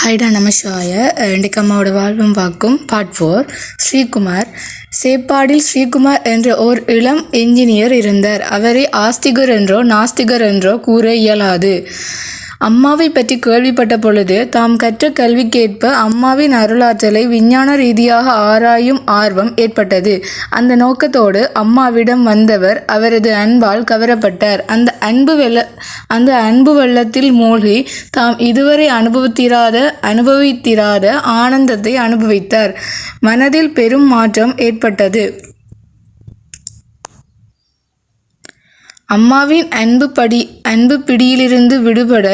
ஹைடா நமசிவாய. இன்றைக்கு அம்மாவோட வாழ்வும் வாக்கும் பார்ட் 4. ஸ்ரீகுமார். சேப்பாடில் ஸ்ரீகுமார் என்ற ஓர் இளம் என்ஜினியர் இருந்தார். அவரை ஆஸ்திகர் என்றோ நாஸ்திகர் என்றோ கூற இயலாது. அம்மாவை பற்றி கேள்விப்பட்ட பொழுது தாம் கற்ற கல்விக்கேற்ப அம்மாவின் அருளாற்றலை விஞ்ஞான ரீதியாக ஆராயும் ஆர்வம் ஏற்பட்டது. அந்த நோக்கத்தோடு அம்மாவிடம் வந்தவர் அவரது அன்பால் கவரப்பட்டார். அந்த அன்பு வெள்ளத்தில் மூழ்கி தாம் இதுவரை அனுபவித்திராத ஆனந்தத்தை அனுபவித்தார். மனதில் பெரும் மாற்றம் ஏற்பட்டது. அம்மாவின் அன்பு பிடியிலிருந்து விடுபட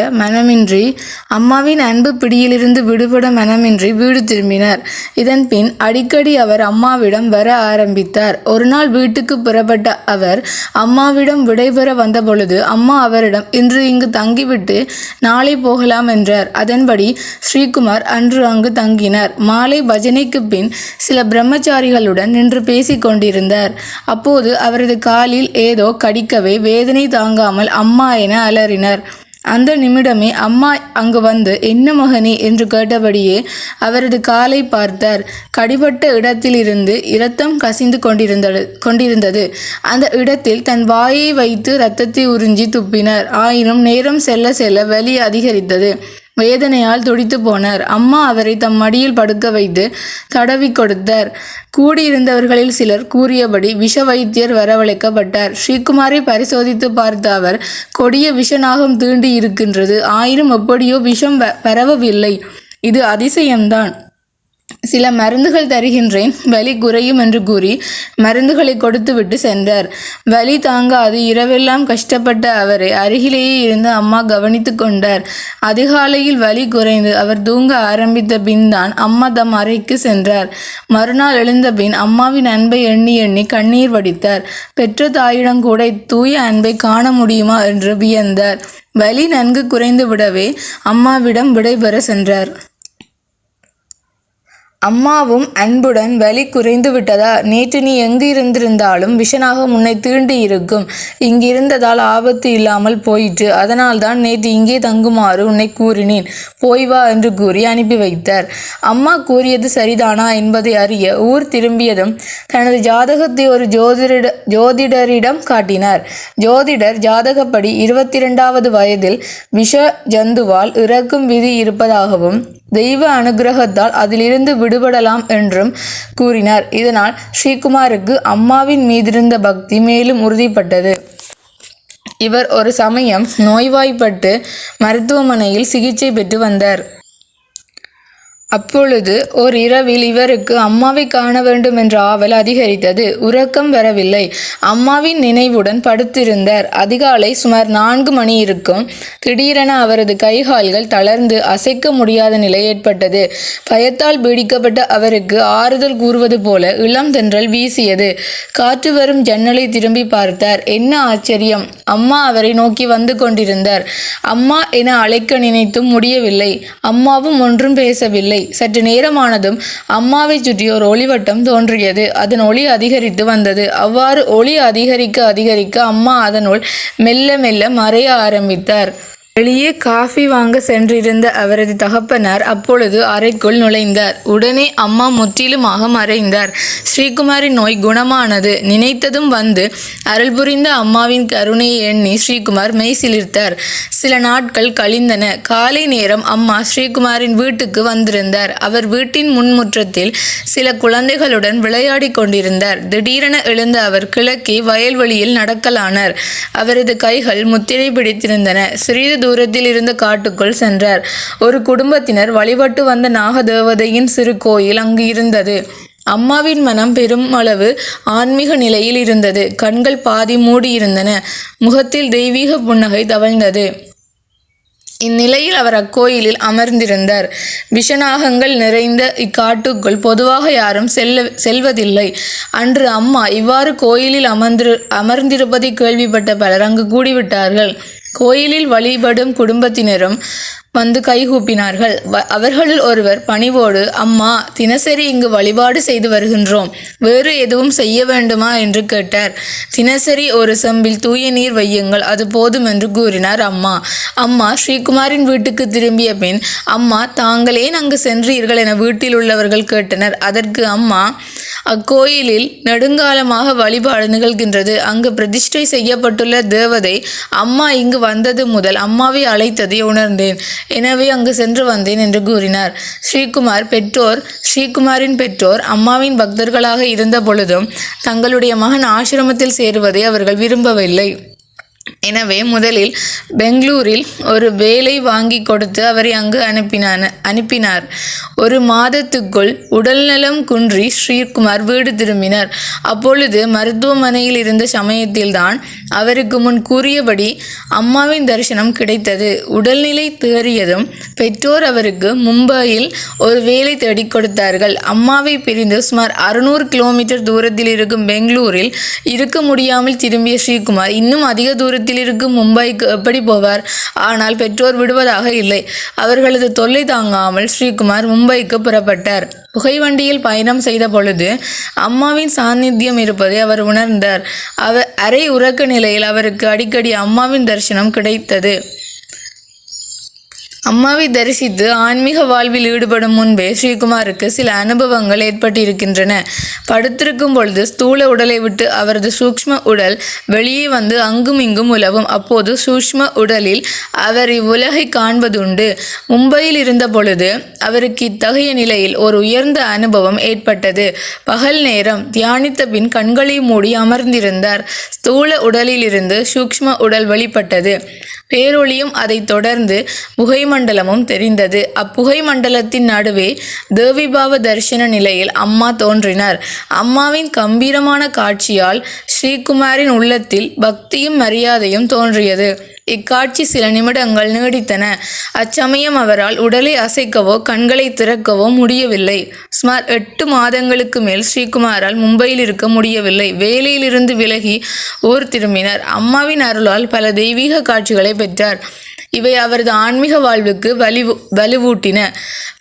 மனமின்றி வீடு திரும்பினார். இதன் பின் அடிக்கடி அவர் அம்மாவிடம் வர ஆரம்பித்தார். ஒரு நாள் வீட்டுக்கு புறப்பட்ட அவர் அம்மாவிடம் விடைபெற வந்தபொழுது அம்மா அவரிடம் இன்று இங்கு தங்கிவிட்டு நாளை போகலாம் என்றார். அதன்படி ஸ்ரீகுமார் அன்று அங்கு தங்கினார். மாலை பஜனைக்கு பின் சில பிரம்மச்சாரிகளுடன் நின்று பேசிக் கொண்டிருந்தார். அப்போது அவரது காலில் ஏதோ கடிக்கவே வேதனை தாங்காமல் அம்மா என அலறினார். அந்த நிமிடமே அம்மா அங்கு வந்து என்ன மகனே என்று கேட்டபடியே அவரது காலை பார்த்தார். கடிபட்ட இடத்திலிருந்து இரத்தம் கசிந்து கொண்டிருந்தது. அந்த இடத்தில் தன் வாயை வைத்து இரத்தத்தை உறிஞ்சி துப்பினார். ஆயினும் நேரம் செல்ல செல்ல வலி அதிகரித்தது. வேதனையால் துடித்து போனார். அம்மா அவரை தம் மடியில் படுக்க வைத்து தடவி கொடுத்தார். கூடியிருந்தவர்களில் சிலர் கூறியபடி விஷ வைத்தியர் வரவழைக்கப்பட்டார். ஸ்ரீகுமாரை பரிசோதித்து பார்த்த அவர், கொடிய விஷநாகம் தீண்டி இருக்கின்றது. ஆயினும் எப்படியோ விஷம் பரவவில்லை. இது அதிசயம்தான். சில மருந்துகள் தருகின்றேன், வலி குறையும் என்று கூறி மருந்துகளை கொடுத்துவிட்டு சென்றார். வலி தாங்காது இரவெல்லாம் கஷ்டப்பட்ட அவரை அருகிலேயே இருந்து அம்மா கவனித்து கொண்டார். அதிகாலையில் வலி குறைந்து அவர் தூங்க ஆரம்பித்த பின் தான் அம்மா தம் அறைக்கு சென்றார். மறுநாள் எழுந்த பின் அம்மாவின் அன்பை எண்ணி எண்ணி கண்ணீர் வடித்தார். பெற்ற தாயிடம் கூட தூய அன்பை காண முடியுமா என்று வியந்தார். வலி நன்கு குறைந்து விடவே அம்மாவிடம் விடைபெற சென்றார். அம்மாவும் அன்புடன், வலி குறைந்து விட்டதா? நேற்று நீ எங்கு இருந்திருந்தாலும் விஷநாகம் உன்னை தீண்டி இருக்கும். இங்கிருந்ததால் ஆபத்து இல்லாமல் போயிற்று. அதனால்தான் நேற்று இங்கே தங்குமாறு உன்னை கூறினேன். போய் வா என்று கூறி அனுப்பி வைத்தார். அம்மா கூறியது சரிதானா என்பதை அறிய ஊர் திரும்பியதும் தனது ஜாதகத்தை ஒரு ஜோதிடரிடம் காட்டினார். ஜோதிடர் ஜாதகப்படி 22வது வயதில் விஷ ஜந்துவால் இறக்கும் விதி இருப்பதாகவும் தெய்வ அனுகிரகத்தால் அதிலிருந்து விடுபடலாம் என்றும் கூறினார். இதனால் ஸ்ரீகுமாருக்கு அம்மாவின் மீதிருந்த பக்தி மேலும் உறுதிப்பட்டது. இவர் ஒரு சமயம் நோய்வாய்ப்பட்டு மருத்துவமனையில் சிகிச்சை பெற்று வந்தார். அப்பொழுது ஓர் இரவில் இவருக்கு அம்மாவை காண வேண்டும் என்ற ஆவல் அதிகரித்தது. உறக்கம் வரவில்லை. அம்மாவின் நினைவுடன் படுத்திருந்தார். அதிகாலை சுமார் 4 மணி இருக்கும். திடீரென அவரது கைகால்கள் தளர்ந்து அசைக்க முடியாத நிலை ஏற்பட்டது. பயத்தால் பீடிக்கப்பட்ட அவருக்கு ஆறுதல் கூறுவது போல இளம் தென்றல் வீசியது. காற்று வரும் ஜன்னலை திரும்பி பார்த்தார். என்ன ஆச்சரியம்! அம்மா அவரை நோக்கி வந்து கொண்டிருந்தார். அம்மா என அழைக்க நினைத்தும் முடியவில்லை. அம்மாவும் ஒன்றும் பேசவில்லை. சற்று நேரமானதும் அம்மாவை சுற்றி ஒரு ஒளிவட்டம் தோன்றியது. அதன் ஒளி அதிகரித்து வந்தது. அவ்வாறு ஒளி அதிகரிக்க அம்மா அதனுள் மெல்ல மெல்ல மறைய ஆரம்பித்தார். வெளியே காஃபி வாங்க சென்றிருந்த அவரது தகப்பனார் அப்பொழுது அறைக்குள் நுழைந்தார். உடனே அம்மா முற்றிலுமாக மறைந்தார். ஸ்ரீகுமாரின் நோய் குணமானது. நினைத்ததும் வந்து அருள் புரிந்த அம்மாவின் கருணையை எண்ணி ஸ்ரீகுமார் மெய் சிலிர்த்தார். சில நாட்கள் கழிந்தன. காலை நேரம் அம்மா ஸ்ரீகுமாரின் வீட்டுக்கு வந்திருந்தார். அவர் வீட்டின் முன்முற்றத்தில் சில குழந்தைகளுடன் விளையாடி கொண்டிருந்தார். திடீரென எழுந்த அவர் கிழக்கே வயல்வெளியில் நடக்கலானார். அவரது கைகள் முத்திரை பிடித்திருந்தன. சிறிது தூரத்தில் இருந்த காட்டுக்குள் சென்றார். ஒரு குடும்பத்தினர் வழிபட்டு வந்த நாகதேவதையின் சிறு கோயில் அங்கு இருந்தது. அம்மாவின் மனம் பெருமளவு ஆன்மீக நிலையில் இருந்தது. கண்கள் பாதி மூடியிருந்தன. முகத்தில் தெய்வீக புன்னகை தவழ்ந்தது. இந்நிலையில் அவர் அக்கோயிலில் அமர்ந்திருந்தார். விஷநாகங்கள் நிறைந்த இக்காட்டுக்குள் பொதுவாக யாரும் செல்வதில்லை. அன்று அம்மா இவ்வாறு கோயிலில் அமர்ந்திருப்பதை கேள்விப்பட்ட பலர் அங்கு கூடிவிட்டார்கள். கோயிலில் வழிபடும் குடும்பத்தினரும் வந்து கைகூப்பினார்கள். அவர்களுள் ஒருவர் பணிவோடு, அம்மா, தினசரி இங்கு வழிபாடு செய்து வருகின்றோம், வேறு எதுவும் செய்ய வேண்டுமா என்று கேட்டார். தினசரி ஒரு செம்பில் தூய நீர் வையுங்கள், அது போதும் என்று கூறினார் அம்மா. அம்மா ஸ்ரீகுமாரின் வீட்டுக்கு திரும்பிய பின், அம்மா, தாங்கள் ஏன் அங்கு சென்றீர்கள் என வீட்டில் உள்ளவர்கள் கேட்டனர். அதற்கு அம்மா, அக்கோயிலில் நெடுங்காலமாக வழிபாடு நிகழ்கின்றது. அங்கு பிரதிஷ்டை செய்யப்பட்டுள்ள தேவதை அம்மா இங்கு வந்தது முதல் அம்மாவை அழைத்ததை உணர்ந்தேன். எனவே அங்கு சென்று வந்தேன் என்று கூறினார். ஸ்ரீகுமாரின் பெற்றோர் அம்மாவின் பக்தர்களாக இருந்த பொழுதும் தங்களுடைய மகன் ஆசிரமத்தில் சேருவதை அவர்கள் விரும்பவில்லை. எனவே முதலில் பெங்களூரில் ஒரு வேலை வாங்கி கொடுத்து அவரை அங்கு அனுப்பினார். ஒரு மாதத்துக்குள் உடல்நலம் குன்றி ஸ்ரீகுமார் வீடு திரும்பினார். அப்பொழுது மருத்துவமனையில் இருந்த சமயத்தில்தான் அவருக்கு முன் கூறியபடி அம்மாவின் தரிசனம் கிடைத்தது. உடல்நிலை தேறியதும் பெற்றோர் அவருக்கு மும்பையில் ஒரு வேலை தேடிக் கொடுத்தார்கள். அம்மாவை பிரிந்து சுமார் 600 கிலோமீட்டர் தூரத்தில் இருக்கும் பெங்களூரில் இருக்க முடியாமல் திரும்பிய ஸ்ரீகுமார் இன்னும் அதிக தூரத்தில் இருக்கும் மும்பைக்கு எப்படி போவார்? ஆனால் பெற்றோர் விடுவதாக இல்லை. அவர்களது தொல்லை தாங்காமல் ஸ்ரீகுமார் மும்பைக்கு புறப்பட்டார். புகைவண்டியில் பயணம் செய்த பொழுது அம்மாவின் சாநித்தியம் இருப்பதை அவர் உணர்ந்தார். அரை உறக்க நிலையில் அவருக்கு அடிக்கடி அம்மாவின் தரிசனம் கிடைத்தது. அம்மாவை தரிசித்து ஆன்மீக வாழ்வில் ஈடுபடும் முன்பே ஸ்ரீகுமாருக்கு சில அனுபவங்கள் ஏற்பட்டிருக்கின்றன. படுத்திருக்கும் பொழுது ஸ்தூல உடலை விட்டு அவரது சூக்ஷ்ம உடல் வெளியே வந்து அங்கும் இங்கும் உலவும். அப்போது சூக்ஷ்ம உடலில் அவர் இவ்வுலகை காண்பதுண்டு. மும்பையில் இருந்த பொழுது அவருக்கு இத்தகைய நிலையில் ஒரு உயர்ந்த அனுபவம் ஏற்பட்டது. பகல் நேரம் தியானித்த பின் கண்களை மூடி அமர்ந்திருந்தார். ஸ்தூல உடலிலிருந்து சூக்ஷ்ம உடல் வெளிப்பட்டது. பேரொளியும் அதை தொடர்ந்து புகை மண்டலமும் தெரிந்தது. அப்புகை மண்டலத்தின் நடுவே தேவிபாவ தரிசன நிலையில் அம்மா தோன்றினார். அம்மாவின் கம்பீரமான காட்சியால் ஸ்ரீகுமாரின் உள்ளத்தில் பக்தியும் மரியாதையும் தோன்றியது. இக்காட்சி சில நிமிடங்கள் நீடித்தன. அச்சமயம் அவரால் உடலை அசைக்கவோ கண்களை திறக்கவோ முடியவில்லை. சுமார் 8 மாதங்களுக்கு மேல் ஸ்ரீகுமாரால் மும்பையில் இருக்க முடியவில்லை. வேலையிலிருந்து விலகி ஊர் திரும்பினார். அம்மாவின் அருளால் பல தெய்வீக காட்சிகளை பெற்றார். இவை அவரது ஆன்மீக வாழ்வுக்கு வலுவூட்டின.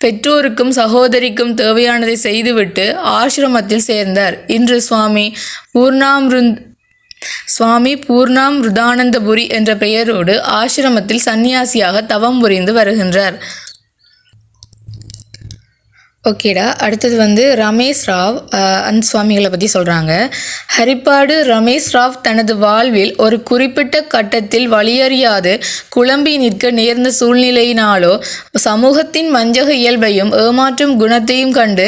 பெற்றோருக்கும் சகோதரிக்கும் தேவையானதை செய்துவிட்டு ஆசிரமத்தில் சேர்ந்தார். இன்று சுவாமி பூர்ணாமிருதானந்தபுரி என்ற பெயரோடு ஆசிரமத்தில் சன்னியாசியாக தவம் புரிந்து வருகின்றார். ஓகேடா, அடுத்தது ரமேஷ் ராவ் அந்த சுவாமிகளை பற்றி சொல்கிறாங்க. ஹரிப்பாடு ரமேஷ் ராவ் தனது வாழ்வில் ஒரு குறிப்பிட்ட கட்டத்தில் வழியறியாது குழம்பி நிற்க நேர்ந்த சூழ்நிலையினாலோ சமூகத்தின் வஞ்சக இயல்பையும் ஏமாற்றும் குணத்தையும் கண்டு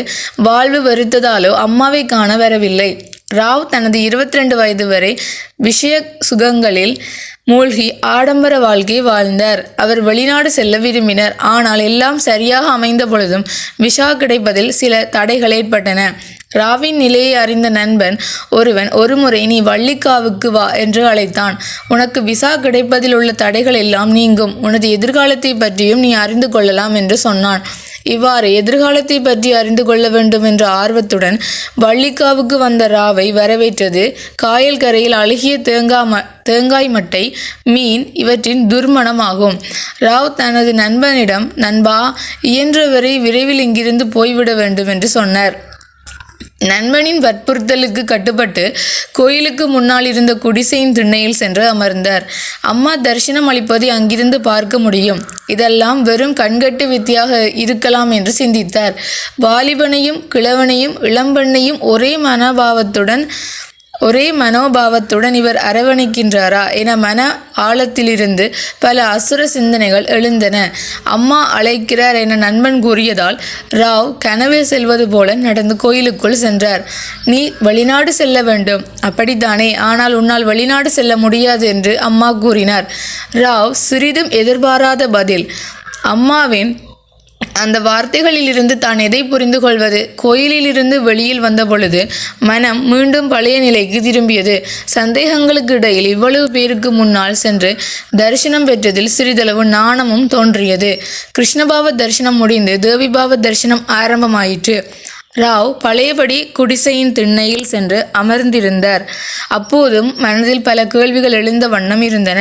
வாழ்வு வெறுத்ததாலோ அம்மாவை காண வரவில்லை. ராவ் தனது 22 வயது வரை விஷய சுகங்களில் மூழ்கி ஆடம்பர வாழ்க்கை வாழ்ந்தார். அவர் வெளிநாடு செல்ல விரும்பினார். ஆனால் எல்லாம் சரியாக அமைந்த பொழுதும் விசா கிடைப்பதில் சில தடைகள் ஏற்பட்டன. ராவின் நிலையை அறிந்த நண்பன் ஒருவன் ஒருமுறை, நீ வள்ளிக்காவுக்கு வா என்று அழைத்தான். உனக்கு விசா கிடைப்பதில் உள்ள தடைகள் எல்லாம் நீங்கும், உனது எதிர்காலத்தை பற்றியும் நீ அறிந்து கொள்ளலாம் என்று சொன்னான். இவ்வாறு எதிர்காலத்தை பற்றி அறிந்து கொள்ள வேண்டும் என்ற ஆர்வத்துடன் வள்ளிக்காவுக்கு வந்த ராவை வரவேற்றது காயல் கரையில் அழுகிய தேங்காய் மட்டை, மீன் இவற்றின் துர்மணமாகும். ராவ் தனது நண்பனிடம், நண்பா, இயன்றவரை விரைவில் இங்கிருந்து போய்விட வேண்டும் என்று சொன்னார். நண்பனின் வற்புறுத்தலுக்கு கட்டுப்பட்டு கோயிலுக்கு முன்னால் இருந்த குடிசையின் திண்ணையில் சென்று அமர்ந்தார். அம்மா தரிசனம் அளிப்பதை அங்கிருந்து பார்க்க முடியும். இதெல்லாம் வெறும் கண்கட்டு வித்தியாக இருக்கலாம் என்று சிந்தித்தார். வாலிபனையும் கிழவனையும் இளம்பெண்ணையும் ஒரே மனோபாவத்துடன் இவர் அரவணைக்கின்றாரா என மன ஆழத்திலிருந்து பல அசுர சிந்தனைகள் எழுந்தன. அம்மா அழைக்கிறார் என நண்பன் கூறியதால் ராவ் கனவில் செல்வது போல நடந்து கோயிலுக்குள் சென்றார். நீ வெளிநாடு செல்ல வேண்டும், அப்படித்தானே? ஆனால் உன்னால் வெளிநாடு செல்ல முடியாது என்று அம்மா கூறினார். ராவ் சிறிதும் எதிர்பாராத பதில். அம்மாவின் அந்த வார்த்தைகளிலிருந்து தான் எதை புரிந்து கொள்வது? கோயிலிலிருந்து வெளியில் வந்த பொழுது மனம் மீண்டும் பழைய நிலைக்கு திரும்பியது. சந்தேகங்களுக்கு இடையில் இவ்வளவு பேருக்கு முன்னால் சென்று தரிசனம் பெற்றதில் சிறிதளவு நாணமும் தோன்றியது. கிருஷ்ணபாவ தரிசனம் முடிந்து தேவிபாவ தரிசனம் ஆரம்பமாயிற்று. ராவ் பழையபடி குடிசையின் திண்ணையில் சென்று அமர்ந்திருந்தார். அப்போதும் மனதில் பல கேள்விகள் எழுந்த வண்ணம் இருந்தன.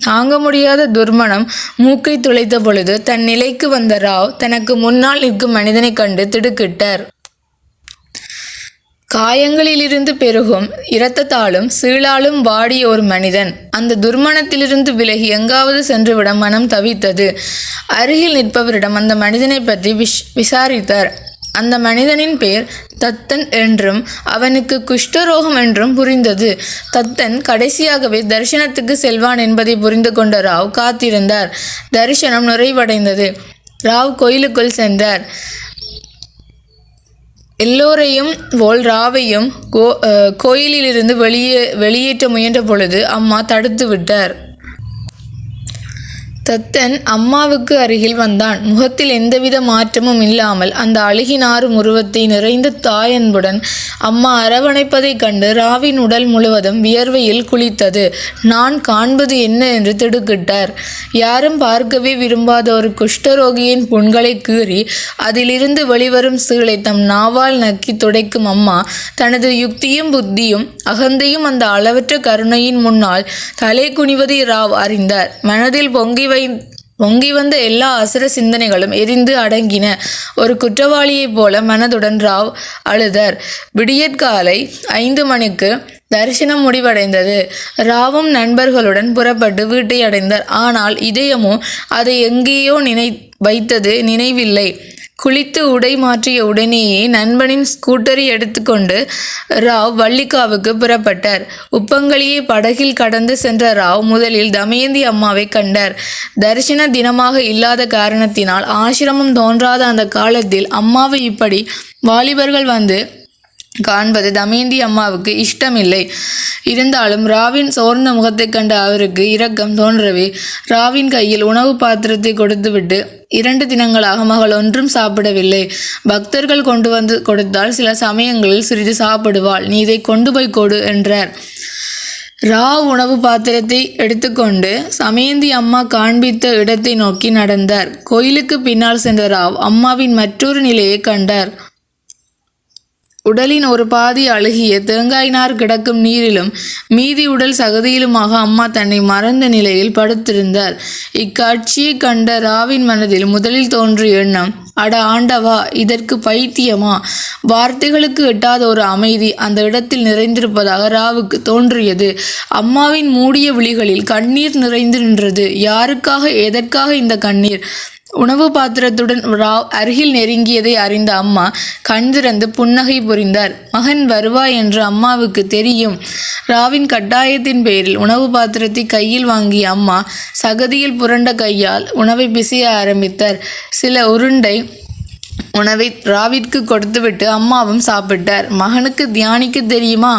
தாங்க முடியாத துர்மணம் மூக்கை துளைத்த பொழுது தன் நிலைக்கு வந்த ராவ் தனக்கு முன்னால் நிற்கும் மனிதனை கண்டு திடுக்கிட்டார். காயங்களிலிருந்து பெருகும் இரத்தத்தாலும் சீழாலும் வாடிய ஒரு மனிதன் அந்த துர்மணத்திலிருந்து விலகி எங்காவது சென்றுவிட மனம் தவித்தது. அருகில் நிற்பவரிடம் அந்த மனிதனை பற்றி விசாரித்தார். அந்த மனிதனின் பெயர் தத்தன் என்றும் அவனுக்கு குஷ்டரோகம் என்றும் புரிந்தது. தத்தன் கடைசியாகவே தரிசனத்துக்கு செல்வான் என்பதை புரிந்து கொண்ட ராவ் காத்திருந்தார். தரிசனம் நிறைவடைந்தது. ராவ் கோயிலுக்குள் சென்றார். எல்லோரையும் போல் ராவையும் கோயிலிலிருந்து வெளியேற்ற முயன்ற பொழுது அம்மா தடுத்து விட்டார். தத்தன் அம்மாவுக்கு அருகில் வந்தான். முகத்தில் எந்தவித மாற்றமும் இல்லாமல் அந்த அழுகினாரும் உருவத்தை நிறைந்த தாயன்புடன் அம்மா அரவணைப்பதைக் கண்டு ராவின் உடல் முழுவதும் வியர்வையில் குளித்தது. நான் காண்பது என்ன என்று திடுக்கிட்டார். யாரும் பார்க்கவே விரும்பாத ஒரு குஷ்டரோகியின் புண்களை கீறி அதிலிருந்து வெளிவரும் சீலை தம் நாவால் நக்கி துடைக்கும் அம்மா தனது யுக்தியும் புத்தியும் அகந்தையும் அந்த அளவற்ற கருணையின் முன்னால் தலை குனிவதை ராவ் அறிந்தார். மனதில் பொங்கி வந்த எல்லா அசுர சிந்தனைகளும் எரிந்து அடங்கின. ஒரு குற்றவாளியைப் போல மனதுடன் ராவ் அழுதார். விடியற்காலை 5 மணிக்கு தரிசனம் முடிவடைந்தது. ராவும் நண்பர்களுடன் புறப்பட்டு வீட்டை அடைந்தார். ஆனால் இதயமோ அதை எங்கேயோ வைத்தது நினைவில்லை. குளித்து உடை மாற்றிய உடனேயே நண்பனின் ஸ்கூட்டரை எடுத்துக்கொண்டு ராவ் வள்ளிக்காவுக்கு புறப்பட்டார். உப்பங்கழியை படகில் கடந்து சென்ற ராவ் முதலில் தமயந்தி அம்மாவை கண்டார். தரிசன தினமாக இல்லாத காரணத்தினால் ஆசிரமம் தோன்றாத அந்த காலத்தில் அம்மாவை இப்படி வாலிபர்கள் வந்து காண்பது தமயந்தி அம்மாவுக்கு இஷ்டமில்லை. இருந்தாலும் ராவின் சோர்ந்த முகத்தை கண்ட அவருக்கு இரக்கம் தோன்றவே ராவின் கையில் உணவு பாத்திரத்தை கொடுத்துவிட்டு 2 தினங்களாக மகள் ஒன்றும் சாப்பிடவில்லை. பக்தர்கள் கொண்டு வந்து கொடுத்தால் சில சமயங்களில் சிறிது சாப்பிடுவாள், நீ இதை கொண்டு போய் கொடு என்றார். ராவ் உணவு பாத்திரத்தை எடுத்துக்கொண்டு தமயந்தி அம்மா காண்பித்த இடத்தை நோக்கி நடந்தார். கோயிலுக்கு பின்னால் சென்ற ராவ் அம்மாவின் மற்றொரு நிலையை கண்டார். உடலின் ஒரு பாதி அழுகிய தேங்காய் நார் கிடக்கும் நீரிலும் மீதி உடல் சகதியிலுமாக அம்மா தன்னை மறந்த நிலையில் படுத்திருந்தார். இக்காட்சியை கண்ட ராவின் மனதில் முதலில் தோன்றிய எண்ணம், அட ஆண்டவா, இதற்கு பைத்தியமா? வார்த்தைகளுக்கு எட்டாத ஒரு அமைதி அந்த இடத்தில் நிறைந்திருப்பதாக ராவுக்கு தோன்றியது. அம்மாவின் மூடிய விழிகளில் கண்ணீர் நிறைந்து நின்றது. யாருக்காக, எதற்காக இந்த கண்ணீர்? உணவு பாத்திரத்துடன் ராவ் அருகில் நெருங்கியதை அறிந்த அம்மா கண் திறந்து புன்னகை புரிந்தார். மகன் வருவாய் என்று அம்மாவுக்கு தெரியும். ராவின் கட்டாயத்தின் பேரில் உணவு பாத்திரத்தை கையில் வாங்கிய அம்மா சகதியில் புரண்ட கையால் உணவை பிசைய ஆரம்பித்தார். சில உருண்டை உணவை ராவிற்கு கொடுத்துவிட்டு அம்மாவும் சாப்பிட்டார். மகனுக்கு தியானிக்க தெரியுமா?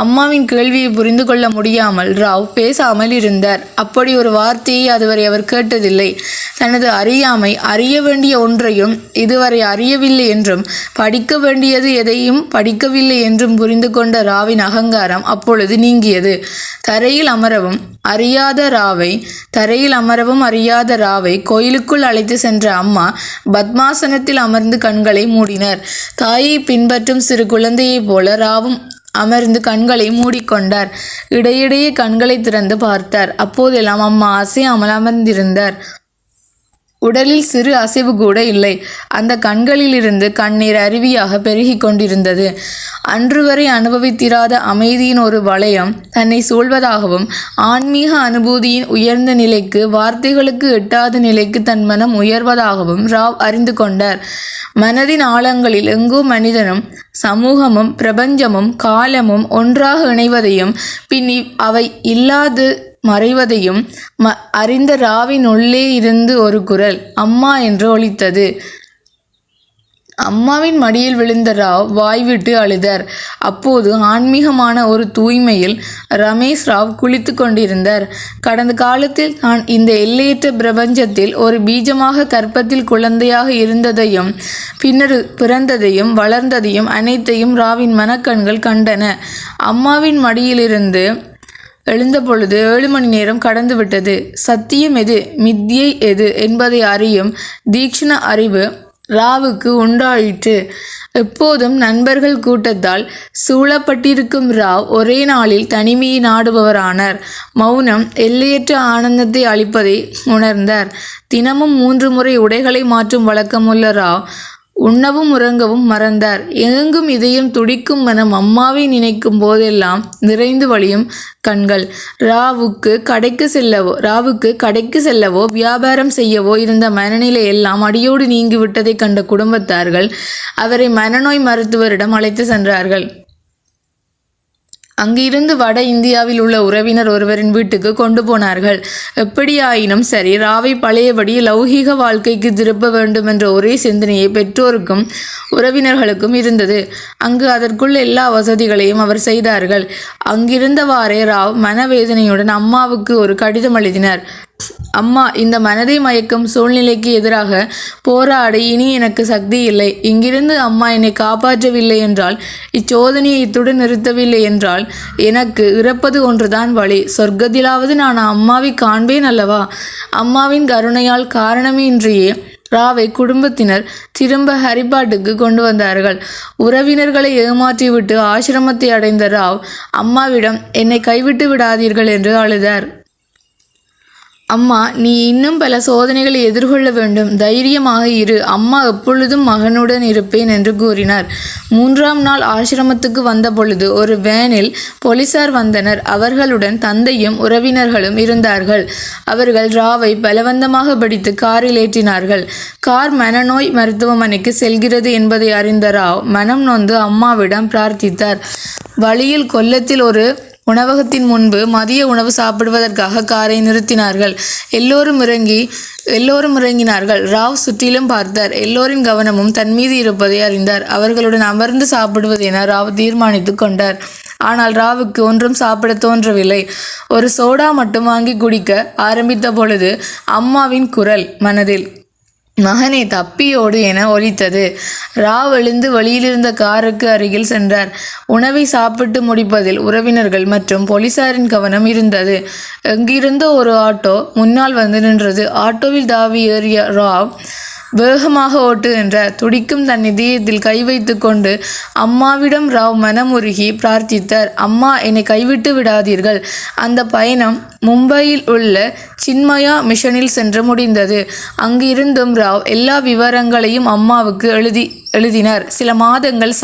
அம்மாவின் கேள்வியை புரிந்து கொள்ள முடியாமல் ராவ் பேசாமல் இருந்தார். அப்படி ஒரு வார்த்தையை அதுவரை அவர் கேட்டதில்லை. தனது அறியாமை, அறிய வேண்டிய ஒன்றையும் இதுவரை அறியவில்லை என்றும் படிக்க வேண்டியது எதையும் படிக்கவில்லை என்றும் புரிந்து கொண்ட ராவின் அகங்காரம் அப்பொழுது நீங்கியது. தரையில் அமரவும் அறியாத ராவை கோயிலுக்குள் அழைத்து சென்ற அம்மா பத்மாசனத்தில் அமர்ந்து கண்களை மூடினர். தாயை பின்பற்றும் சிறு குழந்தையைப் போல ராவும் அமர்ந்து கண்களை மூடிக்கொண்டார். இடையிடையே கண்களை திறந்து பார்த்தார். அப்போதெல்லாம் அம்மா அசையாமல் அமர்ந்திருந்தார். உடலில் சிறு அசைவு கூட இல்லை. அந்த கண்களிலிருந்து கண்ணீர் அருவியாக பெருகி கொண்டிருந்தது. அன்று வரை அனுபவித்திராத அமைதியின் ஒரு வளையம் தன்னை சூழ்வதாகவும் ஆன்மீக அனுபூதியின் உயர்ந்த நிலைக்கு, வார்த்தைகளுக்கு எட்டாத நிலைக்கு தன் மனம் உயர்வதாகவும் ராவ் அறிந்து கொண்டார். மனதின் ஆழங்களில் எங்கோ மனிதனும் சமூகமும் பிரபஞ்சமும் காலமும் ஒன்றாக இணைவதையும் பின் அவை இல்லாது மறைவதையும் அறிந்த ராவின் உள்ளே இருந்து ஒரு குரல் அம்மா என்று ஒலித்தது. அம்மாவின் மடியில் விழுந்த ராவ் வாய்விட்டு அழுதார். அப்போது ஆன்மீகமான ஒரு தூய்மையில் ரமேஷ் ராவ் குளித்து கொண்டிருந்தார். கடந்த காலத்தில் தான் இந்த எல்லையற்ற பிரபஞ்சத்தில் ஒரு பீஜமாக கற்பத்தில் குழந்தையாக இருந்ததையும் பின்னர் பிறந்ததையும் வளர்ந்ததையும் அனைத்தையும் ராவின் மனக்கண்கள் கண்டன. அம்மாவின் மடியிலிருந்து எழுந்த பொழுது 7 மணி நேரம் கடந்துவிட்டது. சத்தியம் எது, மித்யை எது என்பதை அறியும் தீக்ஷ்ண அறிவு ராவுக்கு உண்டாயிற்று. எப்போதும் நண்பர்கள் கூட்டத்தால் சூழப்பட்டிருக்கும் ராவ் ஒரே நாளில் தனிமையை நாடுபவரானார். மௌனம் எல்லையற்ற ஆனந்தத்தை அளிப்பதை உணர்ந்தார். தினமும் 3 முறை உடைகளை மாற்றும் வழக்கமுள்ள ராவ் உண்ணவும் உறங்கவும் மறந்தார். எங்கும் இதயம் துடிக்கும் மனம் அம்மாவை நினைக்கும் போதெல்லாம் நிறைந்து வழியும் கண்கள். ராவுக்கு கடைக்கு செல்லவோ வியாபாரம் செய்யவோ இருந்த மனநிலை எல்லாம் அடியோடு நீங்கிவிட்டதை கண்ட குடும்பத்தார்கள் அவரை மனநோய் மருத்துவரிடம் அழைத்து சென்றார்கள். அங்கிருந்து வட இந்தியாவில் உள்ள உறவினர் ஒருவரின் வீட்டுக்கு கொண்டு போனார்கள். எப்படியாயினும் சரி, ராவை பழையபடி லௌகீக வாழ்க்கைக்கு திருப்ப வேண்டும் என்ற ஒரே சிந்தனையை பெற்றோருக்கும் உறவினர்களுக்கும் இருந்தது. அங்கு அதற்குள்ள எல்லா வசதிகளையும் அவர் செய்தார்கள். அங்கிருந்தவாறே ராவ் மனவேதனையுடன் அம்மாவுக்கு ஒரு கடிதம் எழுதினார். அம்மா, இந்த மனதை மயக்கும் சூழ்நிலைக்கு எதிராக போராட இனி எனக்கு சக்தி இல்லை. இங்கிருந்து அம்மா என்னை காப்பாற்றவில்லை என்றால், இச்சோதனையை இத்துடன் நிறுத்தவில்லை என்றால், எனக்கு இறப்பது ஒன்றுதான் வழி. சொர்க்கத்திலாவது நான் அம்மாவை காண்பேன் அல்லவா? அம்மாவின் கருணையால் காரணமின்றியே ராவை குடும்பத்தினர் திரும்ப ஹரிப்பாட்டுக்கு கொண்டு வந்தார்கள். உறவினர்களை ஏமாற்றிவிட்டு ஆசிரமத்தை அடைந்த ராவ் அம்மாவிடம் என்னை கைவிட்டு விடாதீர்கள் என்று அழுதார். அம்மா, நீ இன்னும் பல சோதனைகளை எதிர்கொள்ள வேண்டும். தைரியமாக இரு. அம்மா எப்பொழுதும் மகனுடன் இருப்பேன் என்று கூறினார். 3ஆம் நாள் ஆசிரமத்துக்கு வந்த பொழுது ஒரு வேனில் போலீசார் வந்தனர். அவர்களுடன் தந்தையும் உறவினர்களும் இருந்தார்கள். அவர்கள் ராவை பலவந்தமாக பிடித்து காரில் ஏற்றினார்கள். கார் மனநோய் மருத்துவமனைக்கு செல்கிறது என்பதை அறிந்த ராவ் மனம் நொந்து அம்மாவிடம் பிரார்த்தித்தார். வழியில் கொல்லத்தில் ஒரு உணவகத்தின் முன்பு மதிய உணவு சாப்பிடுவதற்காக காரை நிறுத்தினார்கள். எல்லோரும் இறங்கினார்கள். ராவ் சுற்றிலும் பார்த்தார். எல்லோரின் கவனமும் தன் மீது இருப்பதை அறிந்தார். அவர்களுடன் அமர்ந்து சாப்பிடுவது என ராவ் தீர்மானித்து கொண்டார். ஆனால் ராவுக்கு ஒன்றும் சாப்பிட தோன்றவில்லை. ஒரு சோடா மட்டும் வாங்கி குடிக்க ஆரம்பித்த பொழுது அம்மாவின் குரல் மனதில், மகனே, தப்பியோடு என ஒலித்தது. ராவ் எழுந்து வழியிலிருந்த காருக்கு அருகில் சென்றார். உணவை சாப்பிட்டு முடிப்பதில் உறவினர்கள் மற்றும் போலீசாரின் கவனம் இருந்தது. எங்கிருந்தோ ஒரு ஆட்டோ முன்னால் வந்து நின்றது. ஆட்டோவில் தாவி ஏறிய ராவ் வேகமாக ஓட்டு என்றார். துடிக்கும் தன் இதயத்தில் கை வைத்து கொண்டு அம்மாவிடம் ராவ் மனமுருகி பிரார்த்தித்தார். அம்மா, என்னை கைவிட்டு விடாதீர்கள். அந்த பயணம் மும்பையில் உள்ள சின்மயா மிஷனில் சென்று முடிந்தது. அங்கிருந்தும் ராவ் எல்லா விவரங்களையும் அம்மாவுக்கு எழுதினார். சில மாதங்கள்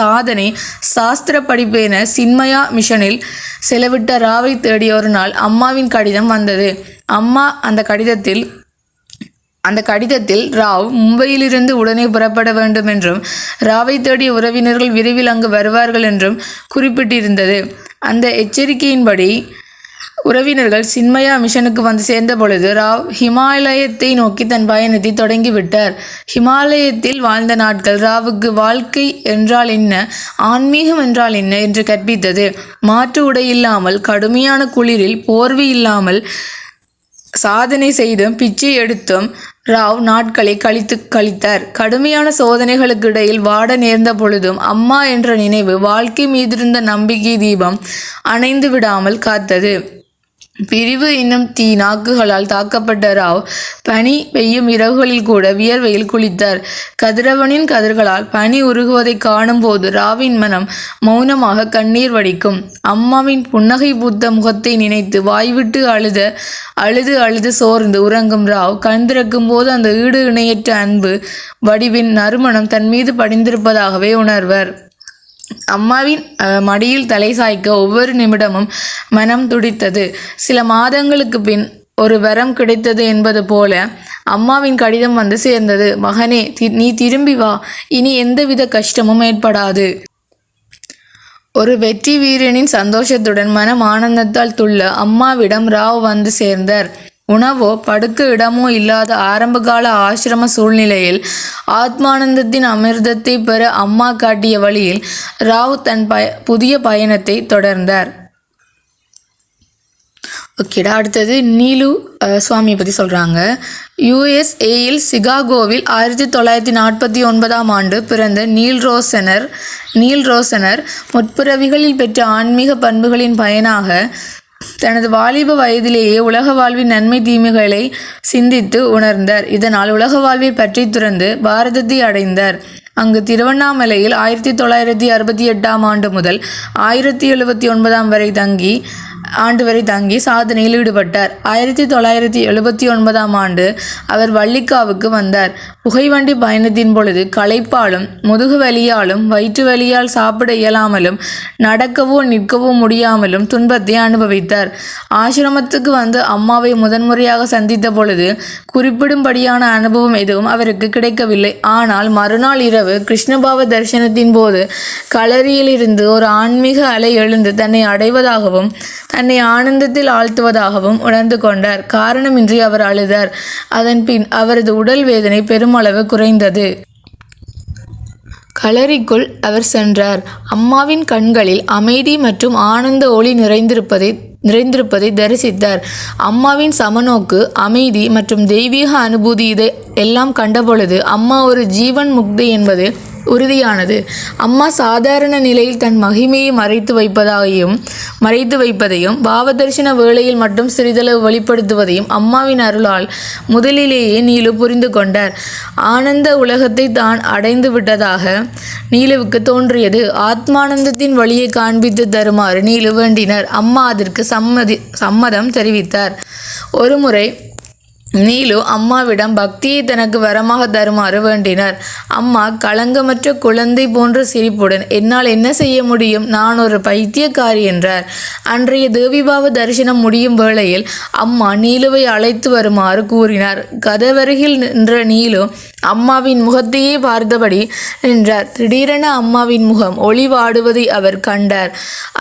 சாஸ்திர படிப்பென சின்மயா மிஷனில் செலவிட்ட ராவை தேடிய ஒரு நாள் அம்மாவின் கடிதம் வந்தது. அம்மா அந்த கடிதத்தில் ராவ் மும்பையிலிருந்து உடனே புறப்பட வேண்டும் என்றும் ராவை தேடிய உறவினர்கள் விரைவில் அங்கு வருவார்கள் என்றும் குறிப்பிட்டிருந்தது. அந்த எச்சரிக்கையின்படி உறவினர்கள் சின்மயா மிஷனுக்கு வந்து சேர்ந்த பொழுது ராவ் ஹிமாலயத்தை நோக்கி தன் பயணத்தை தொடங்கிவிட்டார். ஹிமாலயத்தில் வாழ்ந்த நாட்கள் ராவுக்கு வாழ்க்கை என்றால் என்ன, ஆன்மீகம் என்றால் என்ன என்று கற்பித்தது. மாற்று உடை இல்லாமல், கடுமையான குளிரில் போர்வை இல்லாமல், சாதனை செய்தும் பிச்சை எடுத்தும் ராவ் நாட்களை கழித்தார். கடுமையான சோதனைகளுக்கு இடையில் வாட நேர்ந்த பொழுதும் அம்மா என்ற நினைவு, வாழ்க்கை மீதிருந்த நம்பிக்கை தீபம் அணைந்து விடாமல் காத்தது. பிரிவு என்னும் தீ நாக்குகளால் தாக்கப்பட்ட ராவ் பனி பெய்யும் இரவுகளில் கூட வியர்வையில் குளித்தார். கதிரவனின் கதிர்களால் பனி உருகுவதை காணும் போது ராவின் மனம் மௌனமாக கண்ணீர் வடிக்கும். அம்மாவின் புன்னகை பூத்த முகத்தை நினைத்து வாய்விட்டு அழுது சோர்ந்து உறங்கும் ராவ் கண் திறக்கும் போது அந்த ஈடு இணையற்ற அன்பு வடிவின் நறுமணம் தன் மீது படிந்திருப்பதாகவே உணர்வர். அம்மாவின் மடியில் தலை சாய்க்க ஒவ்வொரு நிமிடமும் மனம் துடித்தது. சில மாதங்களுக்கு பின் ஒரு வரம் கிடைத்தது என்பது போல அம்மாவின் கடிதம் வந்து சேர்ந்தது. மகனே, நீ திரும்பி வா. இனி எந்தவித கஷ்டமும் ஏற்படாது. ஒரு வெற்றி வீரனின் சந்தோஷத்துடன் மனம் ஆனந்தத்தால் துள்ள அம்மாவிடம் ராவ் வந்து சேர்ந்தார். உணவோ படுக்க இடமோ இல்லாத ஆரம்பகால ஆசிரம சூழ்நிலையில் ஆத்மானந்தத்தின் அமிர்தத்தை பெற அம்மா காட்டிய வழியில் ராவ் தன் புதிய பயணத்தை தொடர்ந்தார். ஓகேடா, அடுத்தது நீலு சுவாமியை பற்றி சொல்கிறாங்க. யுஎஸ்ஏயில் சிகாகோவில் 1949ஆம் ஆண்டு பிறந்த நீல் ரோசனர் முற்பிறவிகளில் பெற்ற ஆன்மீக பண்புகளின் பயனாக தனது வாலிப வயதிலேயே உலக வாழ்வின் நன்மை தீமைகளை சிந்தித்து உணர்ந்தார். இதனால் உலக வாழ்வை பற்றி துறந்து பாரதத்தை அடைந்தார். அங்கு திருவண்ணாமலையில் 1968ஆம் ஆண்டு முதல் 1079 ஆண்டு வரை தங்கி சாதனையில் ஈடுபட்டார். 1979ஆம் ஆண்டு அவர் வள்ளிக்காவுக்கு வந்தார். புகைவண்டி பயணத்தின் பொழுது களைப்பாலும் முதுகு வலியாலும் வயிற்று வலியால் சாப்பிட இயலாமலும் நடக்கவோ நிற்கவோ முடியாமலும் துன்பத்தை அனுபவித்தார். ஆசிரமத்துக்கு வந்து அம்மாவை முதன்முறையாக சந்தித்த பொழுது குறிப்பிடும்படியான அனுபவம் எதுவும் அவருக்கு கிடைக்கவில்லை. ஆனால் மறுநாள் இரவு கிருஷ்ணபாவ தரிசனத்தின் போது களரியிலிருந்து ஒரு ஆன்மீக அலை எழுந்து தன்னை அடைவதாகவும் தன்னை ஆனந்தத்தில் ஆழ்த்துவதாகவும் உணர்ந்து கொண்டார். காரணமின்றி அவர் அழுதார். அதன் பின் அவரது உடல் வேதனை பெருமளவு குறைந்தது. களரிக்குள் அவர் சென்றார். அம்மாவின் கண்களில் அமைதி மற்றும் ஆனந்த ஒளி நிறைந்திருப்பதை தரிசித்தார். அம்மாவின் சமநோக்கு, அமைதி மற்றும் தெய்வீக அனுபூதி இதை எல்லாம் கண்டபொழுது அம்மா ஒரு ஜீவன் முக்தி என்பது உறுதியானது. அம்மா சாதாரண நிலையில் தன் மகிமையை மறைத்து வைப்பதையும் பாவதர்ஷன வேளையில் மட்டும் சிறிதளவு வெளிப்படுத்துவதையும் அம்மாவின் அருளால் முதலிலேயே நீலு புரிந்து கொண்டார். ஆனந்த உலகத்தை தான் அடைந்து விட்டதாக நீலுவுக்கு தோன்றியது. ஆத்மானந்தத்தின் வழியை காண்பித்து தருமாறு நீலு வேண்டினார். அம்மா அதற்கு சம்மதம் தெரிவித்தார். ஒருமுறை நீலு அம்மாவிடம் பக்தியை தனக்கு வரமாக தருமாறு வேண்டினார். அம்மா களங்கமற்ற குழந்தை போன்ற சிரிப்புடன், என்னால் என்ன செய்ய முடியும், நான் ஒரு பைத்தியக்காரி என்றார். அன்றைய தேவிபாவ தரிசனம் முடியும் வேளையில் அம்மா நீலுவை அழைத்து வருமாறு கூறினார். கதவருகில் நின்ற நீலு அம்மாவின் முகத்தையே பார்த்தபடி நின்றார். திடீரென அம்மாவின் முகம் ஒளி வாடுவதை அவர் கண்டார்.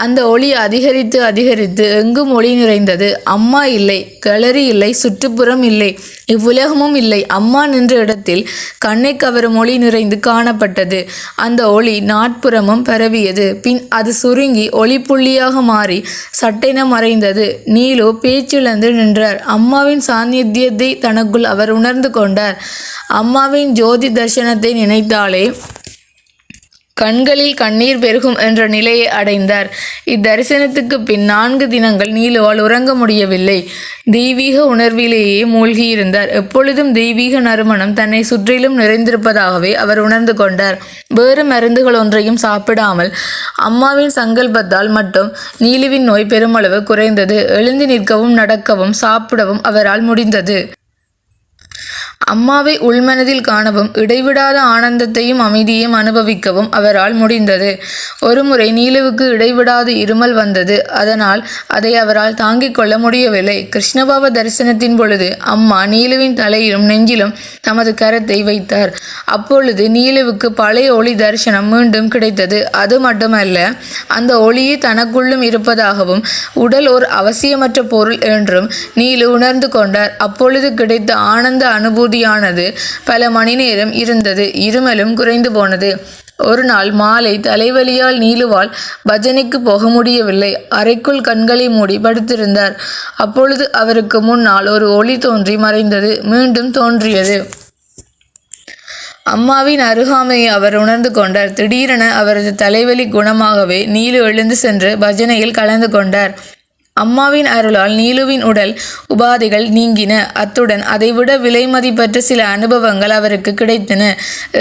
அந்த ஒளி அதிகரித்து எங்கும் ஒளி நிறைந்தது. அம்மா இல்லை, களரி இல்லை, சுற்றுப்புறம் இல்லை, இவ்வுலகமும் இல்லை. அம்மா நின்ற இடத்தில் கண்ணை கவரும் ஒளி நிறைந்து காணப்பட்டது. அந்த ஒளி நாட்புறமும் பரவியது. பின் அது சுருங்கி ஒளி புள்ளியாக மாறி சட்டென மறைந்தது. நீலு பேச்சிழந்து நின்றார். அம்மாவின் சாநித்தியத்தை தனக்குள் அவர் உணர்ந்து கொண்டார். அம்மாவின் ஜோதி தரிசனத்தை நினைத்தாலே கண்களில் கண்ணீர் பெருகும் என்ற நிலையை அடைந்தார். இத்தரிசனத்துக்கு பின் 4 தினங்கள் நீலுவால் உறங்க முடியவில்லை. தெய்வீக உணர்விலேயே மூழ்கியிருந்தார். எப்பொழுதும் தெய்வீக நறுமணம் தன்னை சுற்றிலும் நிறைந்திருப்பதாகவே அவர் உணர்ந்து கொண்டார். வேறு மருந்துகள் ஒன்றையும் சாப்பிடாமல் அம்மாவின் சங்கல்பத்தால் மட்டும் நீலுவின் நோய் பெருமளவு குறைந்தது. எழுந்து நிற்கவும் நடக்கவும் சாப்பிடவும் அவரால் முடிந்தது. அம்மாவை உள்மனதில் காணவும் இடைவிடாத ஆனந்தத்தையும் அமைதியையும் அனுபவிக்கவும் அவரால் முடிந்தது. ஒருமுறை நீலுவுக்கு இடைவிடாத இருமல் வந்தது. அதனால் அதை அவரால் தாங்கிக் கொள்ள முடியவில்லை. கிருஷ்ணபாவ தரிசனத்தின் பொழுது அம்மா நீலுவின் தலையிலும் நெஞ்சிலும் தமது கரத்தை வைத்தார். அப்பொழுது நீலுவுக்கு பழைய ஒளி தரிசனம் மீண்டும் கிடைத்தது. அது மட்டுமல்ல, அந்த ஒளியே தனக்குள்ளும் இருப்பதாகவும் உடல் ஓர் அவசியமற்ற பொருள் என்றும் நீலு உணர்ந்து கொண்டார். அப்பொழுது கிடைத்த ஆனந்த அனுபூதியானது பல மணி நேரம் இருந்தது. இருமலும் குறைந்து போனது. ஒரு நாள் மாலை தலைவலியால் நீலுவால் பஜனைக்கு போக முடியவில்லை. அறைக்குள் கண்களை மூடி படுத்திருந்தார். அப்பொழுது அவருக்கு முன்னால் ஒரு ஒளி தோன்றி மறைந்தது. மீண்டும் தோன்றியது. அம்மாவின் அருகாமையை அவர் உணர்ந்து கொண்டார். திடீரென அவரது தலைவலி குணமாகவே நீலு எழுந்து சென்று பஜனையில் கலந்து கொண்டார். அம்மாவின் அருளால் நீலுவின் உடல் உபாதைகள் நீங்கின. அத்துடன் அதைவிட விலை மதிப்பற்ற சில அனுபவங்கள் அவருக்கு கிடைத்தன.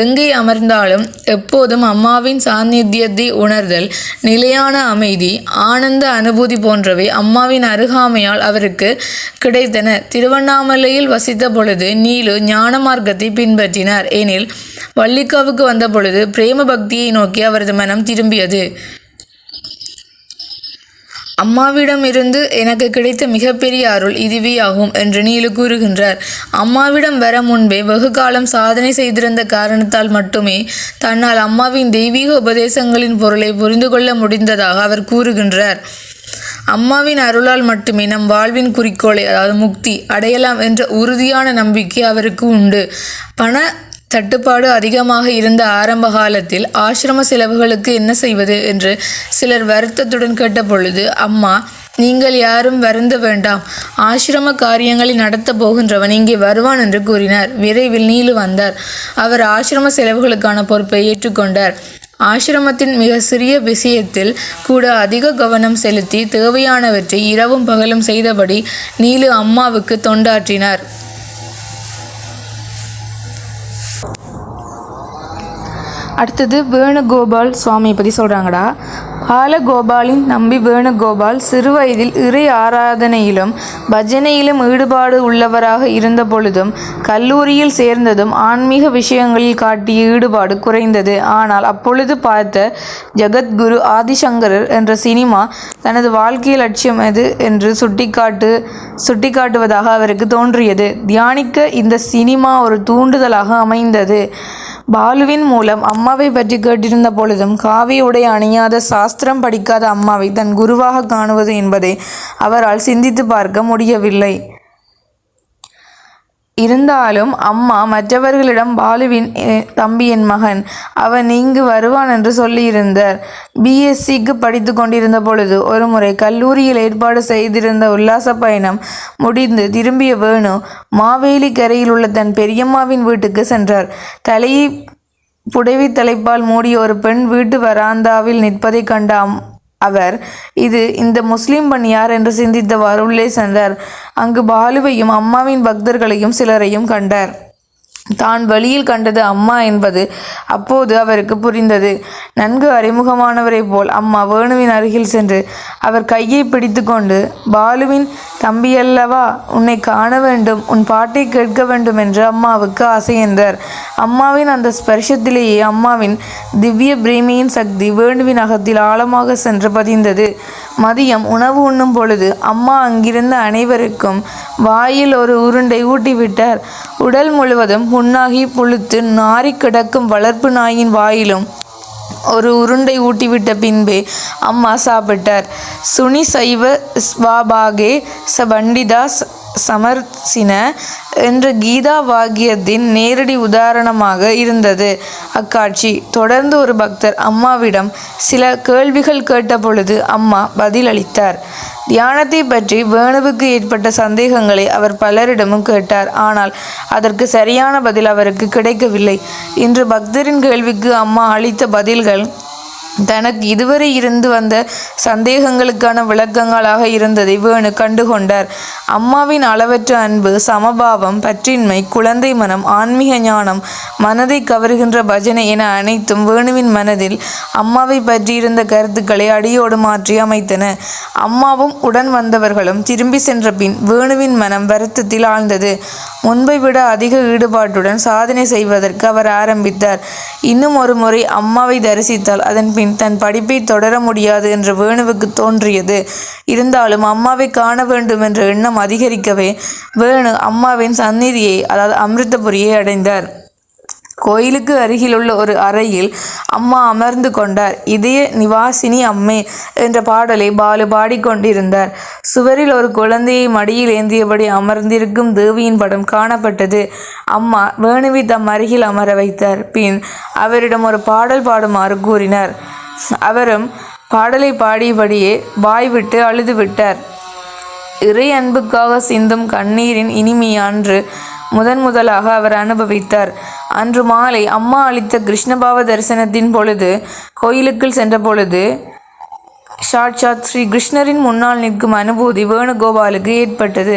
எங்கே அமர்ந்தாலும் எப்போதும் அம்மாவின் சாநித்தியத்தை உணர்தல், நிலையான அமைதி, ஆனந்த அனுபூதி போன்றவை அம்மாவின் அருகாமையால் அவருக்கு கிடைத்தன. திருவண்ணாமலையில் வசித்த பொழுது நீலு ஞான மார்க்கத்தை பின்பற்றினார். எனில் வள்ளிக்காவுக்கு வந்த பொழுது பிரேம பக்தியை நோக்கி அவரது மனம் திரும்பியது. அம்மாவிடம் இருந்து எனக்கு கிடைத்த மிகப்பெரிய அருள் இதுவே ஆகும் என்று நீலு கூறுகின்றார். அம்மாவிடம் வர முன்பே வெகு காலம் சாதனை செய்திருந்த காரணத்தால் மட்டுமே தன்னால் அம்மாவின் தெய்வீக உபதேசங்களின் பொருளை புரிந்து கொள்ள முடிந்ததாக அவர் கூறுகின்றார். அம்மாவின் அருளால் மட்டுமே நம் வாழ்வின் குறிக்கோளை, அதாவது முக்தி அடையலாம் என்ற உறுதியான நம்பிக்கை அவருக்கு உண்டு. பண தட்டுப்பாடு அதிகமாக இருந்த ஆரம்ப காலத்தில் ஆசிரம செலவுகளுக்கு என்ன செய்வது என்று சிலர் வருத்தத்துடன் கேட்டபொழுது அம்மா, நீங்கள் யாரும் வருந்த வேண்டாம், ஆசிரம காரியங்களை நடத்த போகின்றவன் இங்கே வருவான் என்று கூறினார். விரைவில் நீலு வந்தார். அவர் ஆசிரம செலவுகளுக்கான பொறுப்பை ஏற்றுக்கொண்டார். ஆசிரமத்தின் மிக சிறிய விஷயத்தில் கூட அதிக கவனம் செலுத்தி தேவையானவற்றை இரவும் பகலும் செய்தபடி நீலு அம்மாவுக்கு தொண்டாற்றினார். அடுத்தது வேணுகோபால் சுவாமியை பற்றி சொல்கிறாங்கடா. பாலகோபாலின் தம்பி வேணுகோபால் சிறுவயதில் இறை ஆராதனையிலும் பஜனையிலும் ஈடுபாடு உள்ளவராக இருந்த பொழுதும் கல்லூரியில் சேர்ந்ததும் ஆன்மீக விஷயங்களில் காட்டிய ஈடுபாடு குறைந்தது. ஆனால் அப்பொழுது பார்த்த ஜகத்குரு ஆதிசங்கரர் என்ற சினிமா தனது வாழ்க்கை லட்சியம் எது என்று சுட்டிக்காட்டுவதாக அவருக்கு தோன்றியது. தியானிக்க இந்த சினிமா ஒரு தூண்டுதலாக அமைந்தது. பாலுவின் மூலம் அம்மாவை பற்றி கேட்டிருந்த பொழுதும் காவி உடை அணியாத சாஸ்திரம் படிக்காத அம்மாவை தன் குருவாக காணுவது என்பதை அவரால் சிந்தித்து பார்க்க முடியவில்லை. இருந்தாலும் அம்மா மற்றவர்களிடம் பாலுவின் தம்பி என் மகன், அவன் இங்கு வருவான் என்று சொல்லியிருந்தார். பிஎஸ்சிக்கு படித்து கொண்டிருந்த பொழுது ஒரு முறை கல்லூரியில் ஏற்பாடு செய்திருந்த உல்லாச பயணம் முடிந்து திரும்பிய வேணு மாவேலி கரையில் உள்ள தன் பெரியம்மாவின் வீட்டுக்கு சென்றார். தலையை புடவி தலைப்பால் மூடிய ஒரு பெண் வீட்டு வராந்தாவில் நிற்பதை கண்ட அவர் இந்த முஸ்லிம் பெண் யார் என்று சிந்தித்தவாறு உள்ளே சென்றார். அங்கு பாலுவையும் அம்மாவின் பக்தர்களையும் சிலரையும் கண்டார். தான் வெளியில் கண்டது அம்மா என்பது அப்போது அவருக்கு புரிந்தது. நன்கு அறிமுகமானவரை போல் அம்மா வேணுவின் அருகில் சென்று அவர் கையை பிடித்து கொண்டு, பாலுவின் தம்பியல்லவா, உன்னை காண வேண்டும், உன் பாட்டை கேட்க வேண்டும் என்று அம்மாவுக்கு ஆசை என்றார். அம்மாவின் அந்த ஸ்பர்ஷத்திலேயே அம்மாவின் திவ்ய பிரேமியின் சக்தி வேணுவின் அகத்தில் ஆழமாக சென்று பதிந்தது. மதியம் உணவு உண்ணும் பொழுது அம்மா அங்கிருந்த அனைவருக்கும் வாயில் ஒரு உருண்டை ஊட்டிவிட்டார். உடல் முழுவதும் புண்ணாகி புழுத்து நாறி கிடக்கும் வளர்ப்பு நாயின் வாயிலும் ஒரு உருண்டை ஊட்டிவிட்ட பின்பே அம்மா சாப்பிட்டார். சுனி சைவ ஸ்வாபாகே ச பண்டிதா சமர்சின என்ற கீதா வாக்கியத்தின் நேரடி உதாரணமாக இருந்தது அக்காட்சி. தொடர்ந்து ஒரு பக்தர் அம்மாவிடம் சில கேள்விகள் கேட்ட பொழுது அம்மா பதிலளித்தார். தியானத்தை பற்றி வேணுவுக்கு ஏற்பட்ட சந்தேகங்களை அவர் பலரிடமும் கேட்டார். ஆனால் அதற்கு சரியான பதில் அவருக்கு கிடைக்கவில்லை. இன்று பக்தரின் கேள்விக்கு அம்மா அளித்த பதில்கள் தனக்கு இதுவரை இருந்து வந்த சந்தேகங்களுக்கான விளக்கங்களாக இருந்ததை வேணு கண்டுகொண்டார். அம்மாவின் அளவற்ற அன்பு, சமபாவம், பற்றின்மை, குழந்தை மனம், ஆன்மீக ஞானம், மனதை கவருகின்ற பஜனை என அனைத்தும் வேணுவின் மனதில் அம்மாவை பற்றியிருந்த கருத்துக்களை அடியோடு மாற்றி அமைத்தன. அம்மாவும் உடன் வந்தவர்களும் திரும்பி சென்ற பின் வேணுவின் மனம் வருத்தத்தில் ஆழ்ந்தது. முன்பை விட அதிக ஈடுபாட்டுடன் சாதனை செய்வதற்கு அவர் ஆரம்பித்தார். இன்னும் ஒரு முறை அம்மாவை தரிசித்தால் அதன் பின் தன் படிப்பை தொடர முடியாது என்று வேணுவுக்கு தோன்றியது. இருந்தாலும் அம்மாவை காண வேண்டும் என்ற எண்ணம் அதிகரிக்கவே வேணு அம்மாவின் சந்நிதியை, அதாவது அமிர்தபுரியை அடைந்தார். கோயிலுக்கு அருகிலுள்ள ஒரு அறையில் அம்மா அமர்ந்து கொண்டார். இதய நிவாசினி அம்மே என்ற பாடலை பாலு பாடிக்கொண்டிருந்தார். சுவரில் ஒரு குழந்தையை மடியில் ஏந்தியபடி அமர்ந்திருக்கும் தேவியின் படம் காணப்பட்டது. அம்மா வேணுவை தம் அருகில் அமர வைத்தார். பின் அவரிடம் ஒரு பாடல் பாடுமாறு கூறினார். அவரும் பாடலை பாடியபடியே வாய் விட்டு அழுது விட்டார். இறை அன்புக்காக சிந்தும் கண்ணீரின் இனிமை அன்று முதலாக அவர் அனுபவித்தார். அன்று மாலை அம்மா அளித்த கிருஷ்ணபாவ தரிசனத்தின் பொழுது கோயிலுக்குள் சென்ற பொழுது சாட்சாத் ஸ்ரீ கிருஷ்ணரின் முன்னால் நிற்கும் அனுபூதி வேணுகோபாலுக்கு ஏற்பட்டது.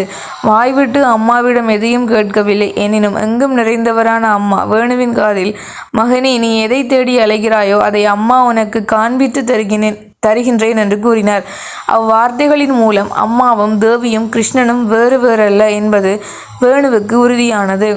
வாய்விட்டு அம்மாவிடம் எதையும் கேட்கவில்லை. எனினும் எங்கும் நிறைந்தவரான அம்மா வேணுவின் காதில், மகனே, நீ எதை தேடி அலைகிறாயோ அதை அம்மா உனக்கு காண்பித்து தருகின்றேன் என்று கூறினார். அவ்வார்த்தைகளின் மூலம் அம்மாவும் தேவியும் கிருஷ்ணனும் வேறு வேறல்ல என்பது வேணுவுக்கு உறுதியானது.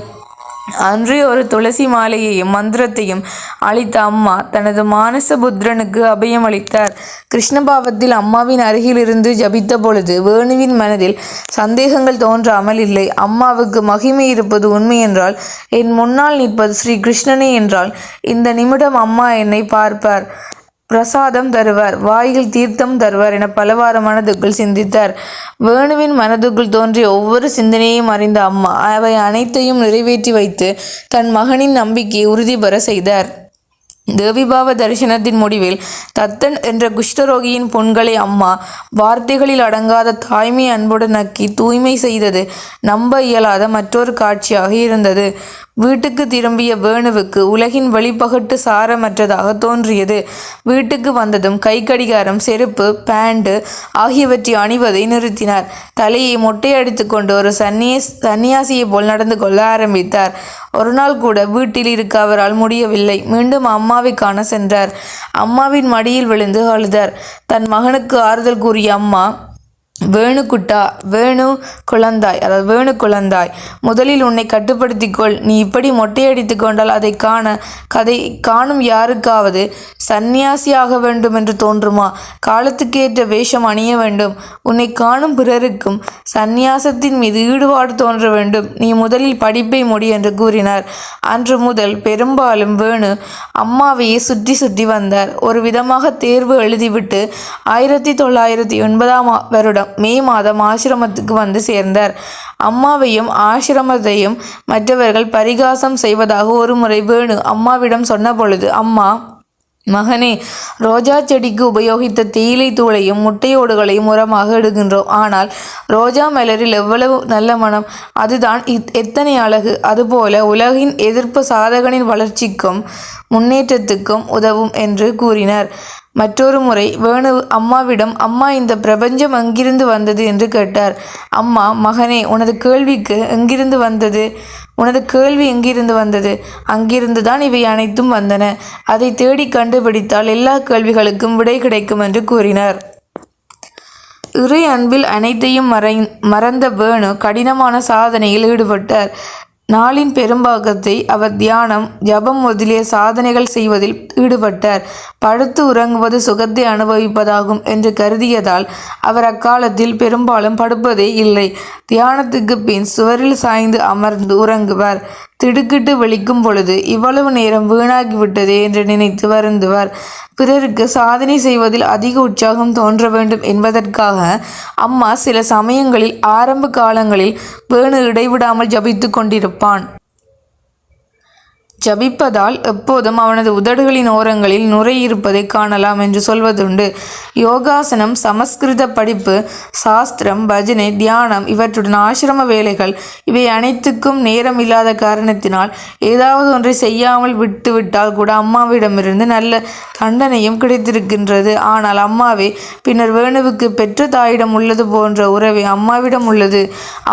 அன்றே ஒரு துளசி மாலையையும் மந்திரத்தையும் அளித்த அம்மா தனது மானசபுத்திரனுக்கு அபயம் அளித்தார். கிருஷ்ணபாவத்தில் அம்மாவின் அருகில் இருந்து ஜபித்த பொழுது வேணுவின் மனதில் சந்தேகங்கள் தோன்றாமல் இல்லை. அம்மாவுக்கு மகிமை இருப்பது உண்மை என்றால், என் முன்னால் நிற்பது ஸ்ரீ கிருஷ்ணனே என்றால், இந்த நிமிடம் அம்மா என்னை பார்ப்பார், பிரசாதம் தருவார், வாயில் தீர்த்தம் தருவார் என பலவாறு மனதுக்குள் சிந்தித்தார். வேணுவின் மனதுக்குள் தோன்றிய ஒவ்வொரு சிந்தனையையும் அறிந்த அம்மா அவை அனைத்தையும் நிறைவேற்றி வைத்து தன் மகனின் நம்பிக்கையை உறுதி பெற செய்தார். தேவிபாவ தரிசனத்தின் முடிவில் தத்தன் என்ற குஷ்டரோகியின் பொன்களை அம்மா வார்த்தைகளில் அடங்காத தாய்மை அன்புடன் நக்கி தூய்மை செய்தது நம்ப இயலாத மற்றொரு காட்சியாக இருந்தது. வீட்டுக்கு திரும்பிய வேணுவுக்கு உலகின் வெளிப்பகட்டு சாரமற்றதாக தோன்றியது. வீட்டுக்கு வந்ததும் கை கடிகாரம், செருப்பு, பேண்டு ஆகியவற்றை அணிவதை நிறுத்தினார். தலையை மொட்டையடித்து கொண்டு ஒரு சன்னியாசியை போல் நடந்து கொள்ள ஆரம்பித்தார். ஒரு நாள் கூட வீட்டில் இருக்க அவரால் முடியவில்லை. மீண்டும் அம்மாவை காண சென்றார். அம்மாவின் மடியில் விழுந்து அழுதார். தன் மகனுக்கு ஆறுதல் கூறிய அம்மா, வேணு குட்டா, வேணு குழந்தாய், முதலில் உன்னை கட்டுப்படுத்திக்கொள். நீ இப்படி மொட்டையடித்து கொண்டால் அதை காணும் யாருக்காவது சந்நியாசியாக வேண்டும் என்று தோன்றுமா? காலத்துக்கேற்ற வேஷம் அணிய வேண்டும். உன்னை காணும் பிறருக்கும் சந்நியாசத்தின் மீது ஈடுபாடு தோன்ற வேண்டும். நீ முதலில் படிப்பை முடி என்று கூறினார். அன்று முதல் பெரும்பாலும் வேணு அம்மாவையே சுற்றி சுற்றி வந்தார். ஒரு விதமாக தேர்வு எழுதிவிட்டு 1909 வருடம் மே மாதம் ஆசிரமத்துக்கு வந்து சேர்ந்தார். அம்மாவையும் ஆசிரமத்தையும் மற்றவர்கள் பரிகாசம் செய்வதாக ஒரு முறை வேணு அம்மாவிடம் சொன்ன பொழுது, அம்மா, மகனே, ரோஜா செடிக்கு உபயோகித்த தேயிலை தூளையும் முட்டையோடுகளையும் உரமாக இடுகின்றோம். ஆனால் ரோஜா மலரில் எவ்வளவு நல்ல மனம்! அதுதான் எத்தனை அழகு! அதுபோல உலகின் எதிர்ப்பு சாதகனின் வளர்ச்சிக்கும் முன்னேற்றத்துக்கும் உதவும் என்று கூறினார். மற்றொரு முறை வேணு அம்மாவிடம், அம்மா, இந்த பிரபஞ்சம் எங்கிருந்து வந்தது என்று கேட்டார். அம்மா, மகனே, உனது கேள்வி எங்கிருந்து வந்தது? அங்கிருந்துதான் இவை அனைத்தும் வந்தன. அதை தேடி கண்டுபிடித்தால் எல்லா கேள்விகளுக்கும் விடை கிடைக்கும் என்று கூறினார். இறை அன்பில் அனைத்தையும் மறந்த வேணு கடினமான சாதனையில் ஈடுபட்டார். நாளின் பெரும்பாகத்தை அவர் தியானம், ஜபம் முதலிய சாதனைகள் செய்வதில் ஈடுபட்டார். படுத்து உறங்குவது சுகத்தை அனுபவிப்பதாகும் என்று கருதியதால் அவர் அக்காலத்தில் பெரும்பாலும் படுப்பதே இல்லை. தியானத்துக்கு பின் சுவரில் சாய்ந்து அமர்ந்து உறங்குவார். திடுக்கிட்டு விழிக்கும் பொழுது இவ்வளவு நேரம் வீணாகிவிட்டதே என்று நினைத்து வருந்துவார். பிறருக்கு சாதனை செய்வதில் அதிக உற்சாகம் தோன்ற வேண்டும் என்பதற்காக அம்மா சில சமயங்களில் ஆரம்ப காலங்களில் வேணு இடைவிடாமல் ஜபித்து கொண்டிருப்பான். ஜபிப்பதால் எப்போதும் அவனது உதடுகளின் ஓரங்களில் நுரை இருப்பதை காணலாம் என்று சொல்வதுண்டு. யோகாசனம், சமஸ்கிருத படிப்பு, சாஸ்திரம், பஜனை, தியானம் இவற்றுடன் ஆசிரம வேலைகள் இவை அனைத்துக்கும் நேரம் இல்லாத காரணத்தினால் ஏதாவது ஒன்றை செய்யாமல் விட்டுவிட்டால் கூட அம்மாவிடமிருந்து நல்ல தண்டனையும் கிடைத்திருக்கின்றது. ஆனால் அம்மாவே பின்னர் வேணுவுக்கு பெற்ற தாயிடம் உள்ளது போன்ற உறவே அம்மாவிடம் உள்ளது.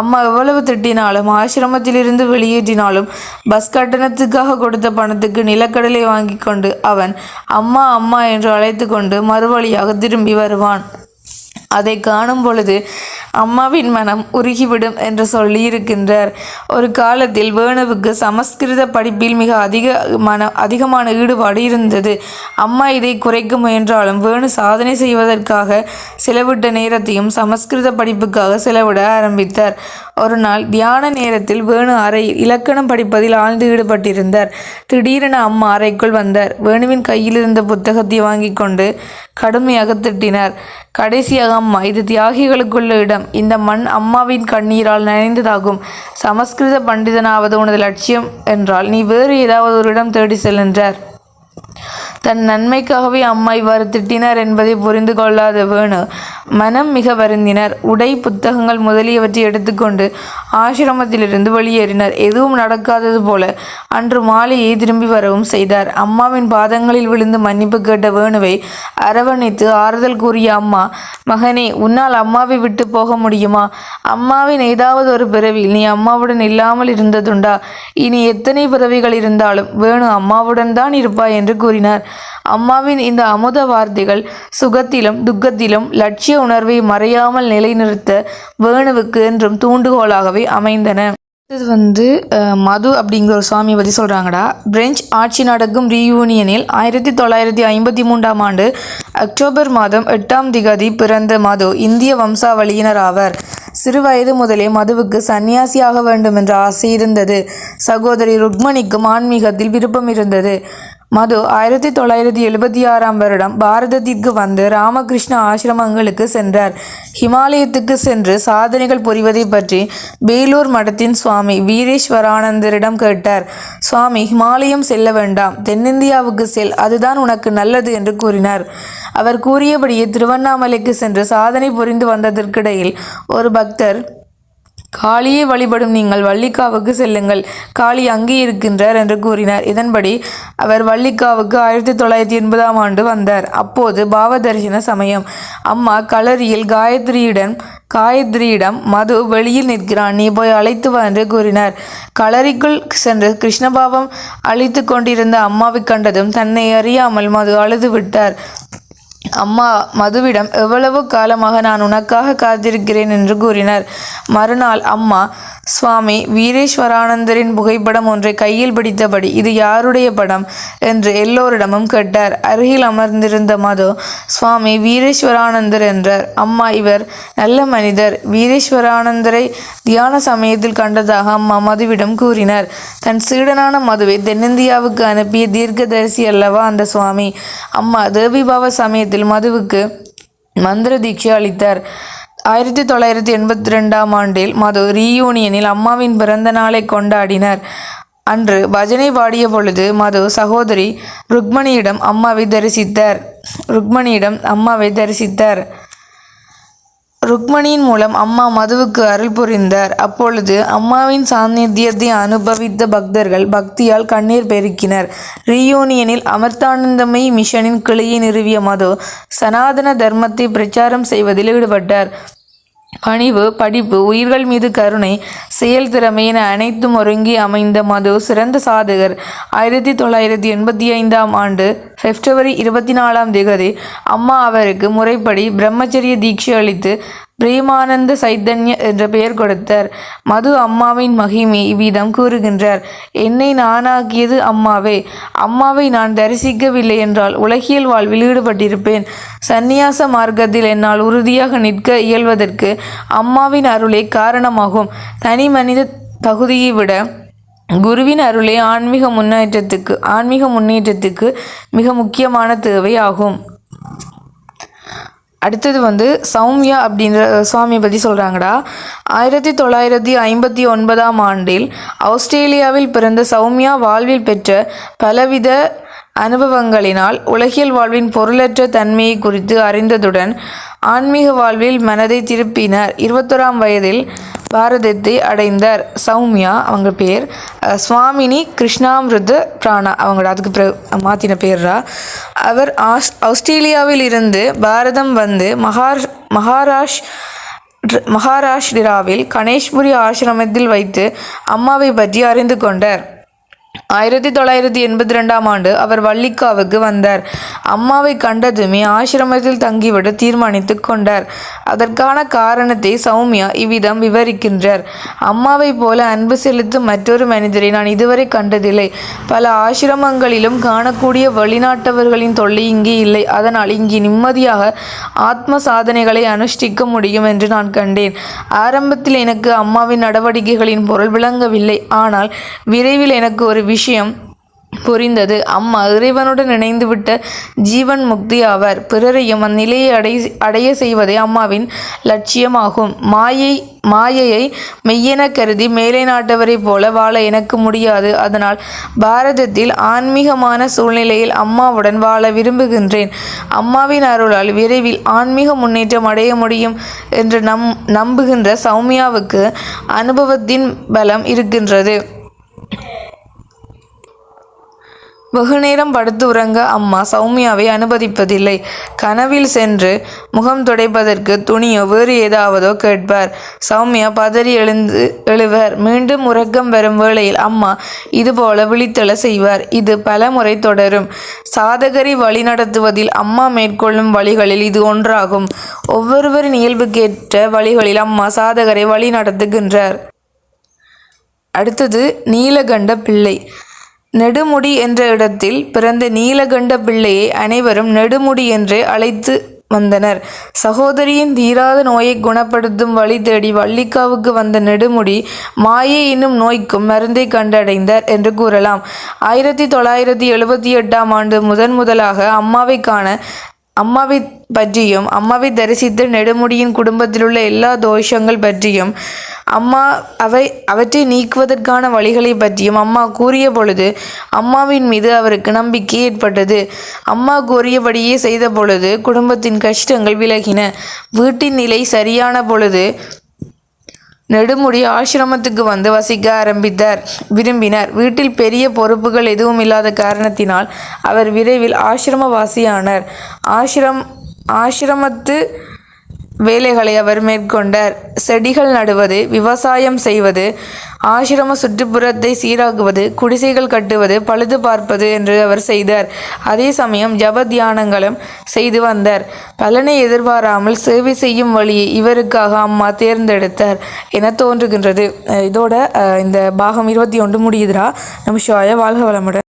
அம்மா எவ்வளவு திட்டினாலும், ஆசிரமத்திலிருந்து வெளியேற்றினாலும், பஸ் கட்டணத்துக்காக கொடுத்த பணத்துக்கு நிலக்கடலை வாங்கி கொண்டு அவன் அம்மா அம்மா என்று அழைத்து கொண்டு மறுவழியாக திரும்பி வருவான். அதை காணும் பொழுது அம்மாவின் மனம் உருகிவிடும் என்று சொல்லி இருக்கின்றார். ஒரு காலத்தில் வேணுவுக்கு சமஸ்கிருத படிப்பில் மிக அதிகமான ஈடுபாடு இருந்தது. அம்மா இதை குறைக்க முயன்றாலும் வேணு சாதனை செய்வதற்காக செலவிட்ட நேரத்தையும் சமஸ்கிருத படிப்புக்காக செலவிட ஆரம்பித்தார். ஒரு நாள் தியான நேரத்தில் வேணு அறையில் இலக்கணம் படிப்பதில் ஆழ்ந்து ஈடுபட்டிருந்தார். திடீரென அம்மா அறைக்குள் வந்தார். வேணுவின் கையில் இருந்த புத்தகத்தை வாங்கி கொண்டு கடுமையாக திட்டினார். கடைசியாக, அம்மா, இது தியாகிகளுக்குள்ள இடம். இந்த மண் அம்மாவின் கண்ணீரால் நனைந்ததாகும். சமஸ்கிருத பண்டிதனாவது உனது லட்சியம் என்றால் நீ வேறு ஏதாவது ஒரு இடம் தேடி செல்கின்றார். தன் நன்மைக்காகவே அம்மா இவ்வாறு திட்டினார் என்பதை புரிந்து கொள்ளாத வேணு மனம் மிக வருந்தினார். உடை, புத்தகங்கள் முதலியவற்றை எடுத்துக்கொண்டு ஆசிரமத்திலிருந்து வெளியேறினார். எதுவும் நடக்காதது போல அன்று மாலையே திரும்பி வரவும் செய்தார். அம்மாவின் பாதங்களில் விழுந்து மன்னிப்பு கேட்ட வேணுவை அரவணைத்து ஆறுதல் கூறிய அம்மா, மகனே, உன்னால் அம்மாவை விட்டு போக முடியுமா? அம்மாவின் ஏதாவது ஒரு பிறவியில் நீ அம்மாவுடன் இல்லாமல் இருந்ததுண்டா? இனி எத்தனை பிறவிகள் இருந்தாலும் வேணு அம்மாவுடன் தான் இருப்பாய் என்று கூறினார். அம்மாவின் இந்த அமுத வார்த்தைகள் சுகத்திலும் துக்கத்திலும் லட்சிய உணர்வை மறையாமல் நிலைநிறுத்த வேணுவுக்கு என்றும் தூண்டுகோலாகவே அமைந்தன. இது மது அப்படிங்கிற ஒரு சுவாமியை பற்றி சொல்கிறாங்கடா. பிரெஞ்சு ஆட்சி நடக்கும் ரீயூனியனில் 1953ஆம் ஆண்டு அக்டோபர் மாதம் 8ஆம் திகதி பிறந்த மது இந்திய வம்சாவளியினர் ஆவர். சிறுவயது முதலே மதுவுக்கு சன்னியாசியாக வேண்டும் என்ற ஆசை இருந்தது. சகோதரி ருக்மணிக்கும் ஆன்மீகத்தில் விருப்பம் இருந்தது. மது 1976ஆம் வருடம் பாரதத்திற்கு வந்து ராமகிருஷ்ண ஆசிரமங்களுக்கு சென்றார். ஹிமாலயத்துக்கு சென்று சாதனைகள் புரிவதை பற்றி பேலூர் மடத்தின் சுவாமி வீரேஸ்வரானந்தரிடம் கேட்டார். சுவாமி ஹிமாலயம் செல்ல வேண்டாம், தென்னிந்தியாவுக்கு செல், அதுதான் உனக்கு நல்லது என்று கூறினார். அவர் கூறியபடியே திருவண்ணாமலைக்கு சென்று சாதனை புரிந்து வந்ததற்கிடையில் ஒரு பக்தர், காளியை வழிபடும் நீங்கள் வள்ளிக்காவுக்கு செல்லுங்கள், காளி அங்கே இருக்கின்றார் என்று கூறினார். இதன்படி அவர் வள்ளிக்காவுக்கு 1980ஆம் ஆண்டு வந்தார். அப்போது பாவதரிசன சமயம். அம்மா களரியில் காயத்ரியிடம் மது வெளியில் நிற்கிறான், நீ போய் அழைத்து வா என்று கூறினார். களரிக்குள் சென்று கிருஷ்ணபாவம் அழித்து கொண்டிருந்த அம்மாவை கண்டதும் தன்னை அறியாமல் மது அழுது விட்டார். அம்மா மதுவிடம், எவ்வளவு காலமாக நான் உனக்காக காத்திருக்கிறேன் என்று கூறினார். மறுநாள் அம்மா சுவாமி வீரேஸ்வரானந்தரின் புகைப்படம் ஒன்றை கையில் பிடித்தபடி, இது யாருடைய படம் என்று எல்லோரிடமும் கேட்டார். அருகில் அமர்ந்திருந்த மது, சுவாமி வீரேஸ்வரானந்தர் என்றார். அம்மா, இவர் நல்ல மனிதர், வீரேஸ்வரானந்தரை தியான சமயத்தில் கண்டதாக அம்மா மதுவிடம் கூறினார். தன் சீடனான மதுவை தென்னிந்தியாவுக்கு அனுப்பிய தீர்க்கதரிசி அல்லவா அந்த சுவாமி. அம்மா தேவிபாவ சமயத்தில் மதுவுக்கு மந்திர தீட்சை அளித்தார். 1982ஆம் ஆண்டில் மது ரீயூனியனில் அம்மாவின் பிறந்த நாளை கொண்டாடினர். அன்று பஜனை பாடிய பொழுது மது சகோதரி ருக்மணியிடம் அம்மாவை தரிசித்தார். ருக்மணியின் மூலம் அம்மா மதுவுக்கு அருள் புரிந்தார். அப்பொழுது அம்மாவின் சாநித்தியத்தை அனுபவித்த பக்தர்கள் பக்தியால் கண்ணீர் பெருக்கினர். ரீயூனியனில் அமிர்தானந்தமயி மிஷனின் கிளையை நிறுவிய மது சனாதன தர்மத்தை பிரச்சாரம் செய்வதில் ஈடுபட்டார். பணிவு, படிப்பு, உயிர்கள் மீது கருணை, செயல்திறமை என அனைத்தும் ஒருங்கி அமைந்த மது சிறந்த சாதகர். 1985ஆம் ஆண்டு பிப்ரவரி 24ஆம் தேதி அம்மா அவருக்கு முறைப்படி பிரம்மச்சரிய தீட்சை அளித்து பிரேமானந்த சைத்தன்ய என்ற பெயர் கொடுத்தார். மது அம்மாவின் மகிமை இவ்விதம் கூறுகின்றார். என்னை நானாக்கியது அம்மாவே. அம்மாவை நான் தரிசிக்கவில்லை என்றால் உலகியல் வாழ்வில் ஈடுபட்டிருப்பேன். சந்நியாச மார்க்கத்தில் என்னால் உறுதியாக நிற்க இயல்வதற்கு அம்மாவின் அருளே காரணமாகும். தனி மனித தகுதியை விட குருவின் அருளே ஆன்மீக முன்னேற்றத்துக்கு மிக முக்கியமான தேவை ஆகும். அடுத்தது சௌமியா அப்படின்ற சுவாமியை பற்றி சொல்கிறாங்கடா. 1959ஆம் ஆண்டில் ஆஸ்திரேலியாவில் பிறந்த சௌமியா வாழ்வில் பெற்ற பலவித அனுபவங்களினால் உலகியல் வாழ்வின் பொருளற்ற தன்மையை குறித்து அறிந்ததுடன் ஆன்மீக வாழ்வில் மனதை திருப்பினார். 21ஆம் வயதில் பாரதத்தை அடைந்தார். சௌமியா அவங்க பேர் சுவாமினி கிருஷ்ணாமிருத பிராணா, அவங்களோட அதுக்கு மாற்றின பேர்ரா. அவர் ஆஸ்திரேலியாவில் இருந்து பாரதம் வந்து மகாராஷ்டிராவில் கணேஷ்புரி ஆசிரமத்தில் வைத்து அம்மாவை பற்றி அறிந்து கொண்டார். 1982ஆம் ஆண்டு அவர் வள்ளிக்காவுக்கு வந்தார். அம்மாவை கண்டதுமே ஆசிரமத்தில் தங்கிவிட தீர்மானித்து கொண்டார். அதற்கான காரணத்தை சௌமியா இவ்விதம் விவரிக்கின்றார். அம்மாவை போல அன்பு செலுத்தும் மற்றொரு மனிதரை நான் இதுவரை கண்டதில்லை. பல ஆசிரமங்களிலும் காணக்கூடிய வெளிநாட்டவர்களின் தொல்லை இங்கே இல்லை. அதனால் இங்கே நிம்மதியாக ஆத்ம சாதனைகளை அனுஷ்டிக்க முடியும் என்று நான் கண்டேன். ஆரம்பத்தில் எனக்கு அம்மாவின் நடவடிக்கைகளின் பொருள் விளங்கவில்லை. ஆனால் விரைவில் எனக்கு ஒரு விஷயம் புரிந்தது. அம்மா இறைவனுடன் இணைந்துவிட்ட ஜீவன் முக்தி ஆவார். பிறரையும் அந்நிலையை அடைய செய்வதே அம்மாவின் லட்சியமாகும். மாயையை மெய்யென கருதி மேலை நாட்டவரை போல வாழ எனக்கு முடியாது. அதனால் பாரதத்தில் ஆன்மீகமான சூழ்நிலையில் அம்மாவுடன் வாழ விரும்புகின்றேன். அம்மாவின் அருளால் விரைவில் ஆன்மீக முன்னேற்றம் அடைய முடியும் என்று நம்புகின்ற சௌமியாவுக்கு அனுபவத்தின் பலம் இருக்கின்றது. வெகுநேரம் படுத்து உறங்க அம்மா சௌமியாவை அனுமதிப்பதில்லை. கனவில் சென்று முகம் துடைப்பதற்கு துணியோ வேறு ஏதாவதோ கேட்பார். சௌமியா பதறி எழுவர். மீண்டும் உறக்கம் வரும் வேளையில் அம்மா இதுபோல விழித்தெழ செய்வார். இது பல முறை தொடரும். சாதகரை வழிநடத்துவதில் அம்மா மேற்கொள்ளும் வழிகளில் இது ஒன்றாகும். ஒவ்வொருவரின் இயல்புக்கேற்ற வழிகளில் அம்மா சாதகரை வழி நடத்துகின்றார். அடுத்தது நீலகண்ட பிள்ளை. நெடுமுடி என்ற இடத்தில் பிறந்த நீலகண்ட பிள்ளையை அனைவரும் நெடுமுடி என்றே அழைத்து வந்தனர். சகோதரியின் தீராத நோயை குணப்படுத்தும் வழி தேடி வள்ளிக்காவுக்கு வந்த நெடுமுடி மாயை என்னும் நோய்க்கும் மருந்தை கண்டடைந்தார் என்று கூறலாம். 1978ஆம் ஆண்டு முதலாக அம்மாவை காண, அம்மாவை பற்றியும் அம்மாவை தரிசித்த நெடுமுடியின் குடும்பத்திலுள்ள எல்லா தோஷங்கள் பற்றியும் அவற்றை நீக்குவதற்கான வழிகளை பற்றியும் அம்மா கூறிய பொழுது அம்மாவின் மீது அவருக்கு நம்பிக்கை ஏற்பட்டது. அம்மா கூறியபடியே செய்த பொழுது குடும்பத்தின் கஷ்டங்கள் விலகின. வீட்டின் நிலை சரியான பொழுது நெடுமுடி ஆசிரமத்துக்கு வந்து வசிக்க விரும்பினார். வீட்டில் பெரிய பொறுப்புகள் எதுவும் இல்லாத காரணத்தினால் அவர் விரைவில் ஆசிரமவாசியானார். ஆசிரமத்து வேலைகளை அவர் மேற்கொண்டார். செடிகள் நடுவது, விவசாயம் செய்வது, ஆசிரம சுற்றுப்புறத்தை சீராக்குவது, குடிசைகள் கட்டுவது, பழுது பார்ப்பது என்று அவர் செய்தார். அதே சமயம் ஜப தியானங்களும் செய்து வந்தார். பலனை எதிர்பாராமல் சேவை செய்யும் வழியை இவருக்காக அம்மா தேர்ந்தெடுத்தார் என தோன்றுகின்றது. இதோட இந்த பாகம் 21 முடியுதுரா. நம்ம ஷோயா வாழ்க வளமுடன்.